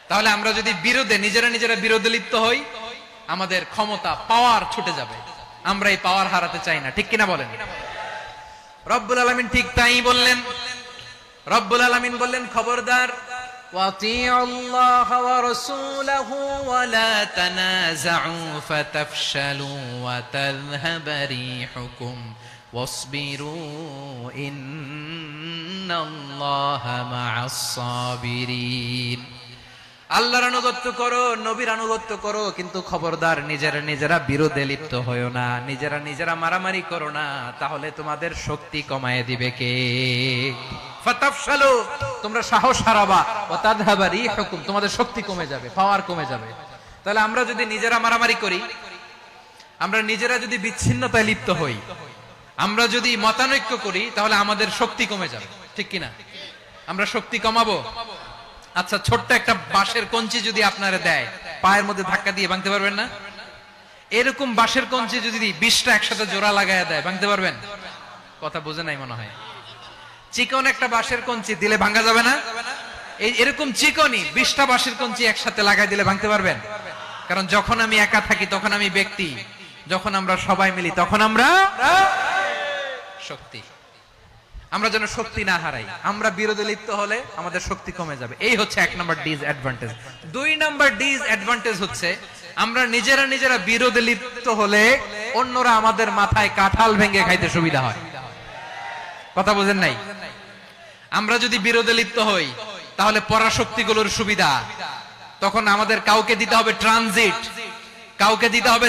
Speaker 1: তাহলে আমরা যদি বিরোধে, নিজেরা নিজেরা বিরোধে লিপ্ত হই, আমাদের ক্ষমতা, পাওয়ার ছুটে যাবে। আমরা এই পাওয়ার হারাতে চাই না, ঠিক কিনা বলেন? রব্বুল আলামিন ঠিক তাই বললেন। রব্বুল আলামিন বললেন, খবরদার, ওয়াতিউল্লাহ ওয়া রাসূলাহু ওয়া লা তানাযাউ ফাতাফশালু ওয়া তাযহাবা রিহুকুম ওয়াসবিরু ইন্নাল্লাহা মা'আস সাবিরিন। আল্লাহর আনুগত্য করো, নবীর আনুগত্য করো, কিন্তু খবরদার নিজেরা নিজেরা বিরোধে লিপ্ত হয়ো না, নিজেরা নিজেরা মারামারি করো না, তাহলে তোমাদের শক্তি কমায় দিবে কে? ফাতাফশালু, তোমরা সাহস হারাবা, ওয়া তাযহাবা রিহুকুম, তোমাদের শক্তি কমে যাবে, পাওয়ার কমে যাবে। তাহলে আমরা যদি নিজেরা মারামারি করি, আমরা নিজেরা যদি বিচ্ছিন্নতায় লিপ্ত হই, আমরা যদি মতানৈক্য করি, তাহলে আমাদের শক্তি কমে যাবে, ঠিক কিনা? আমরা শক্তি কমাবো। আচ্ছা, ছোট্ট একটা বাঁশের কঞ্চি যদি আপনারা দেয়, পায়ের মধ্যে ধাক্কা দিয়ে ভাঙতে পারবেন না? এরকম বাঁশের কঞ্চি যদি 20টা একসাথে জোড়া লাগায় দেয়, ভাঙতে পারবেন? কথা বোঝে নাই মনে হয়। চিকন একটা বাঁশের কঞ্চি দিলে ভাঙা যাবে না? এরকম চিকনই 20টা বাঁশের কঞ্চি একসাথে লাগাই দিলে ভাঙতে পারবেন? কারণ যখন আমি একা থাকি তখন আমি ব্যক্তি, যখন আমরা সবাই মিলি তখন আমরা শক্তি। আমরা যেন শক্তি না হারাই। আমরা বিরোধে লিপ্ত হলে আমাদের শক্তি কমে যাবে। এই হচ্ছে 1 নাম্বার ডিসঅ্যাডভান্টেজ। 2 নাম্বার ডিসঅ্যাডভান্টেজ হচ্ছে, আমরা নিজেরা নিজেরা বিরোধে লিপ্ত হলে অন্যরা আমাদের মাথায় কাঁঠাল ভেঙে খাইতে সুবিধা হয়। কথা বুঝেন নাই? আমরা যদি বিরোধে লিপ্ত হই, তাহলে পরাশক্তিগুলোর সুবিধা, তখন আমাদের কাউকে দিতে হবে ট্রানজিট, কাউকে দিতে হবে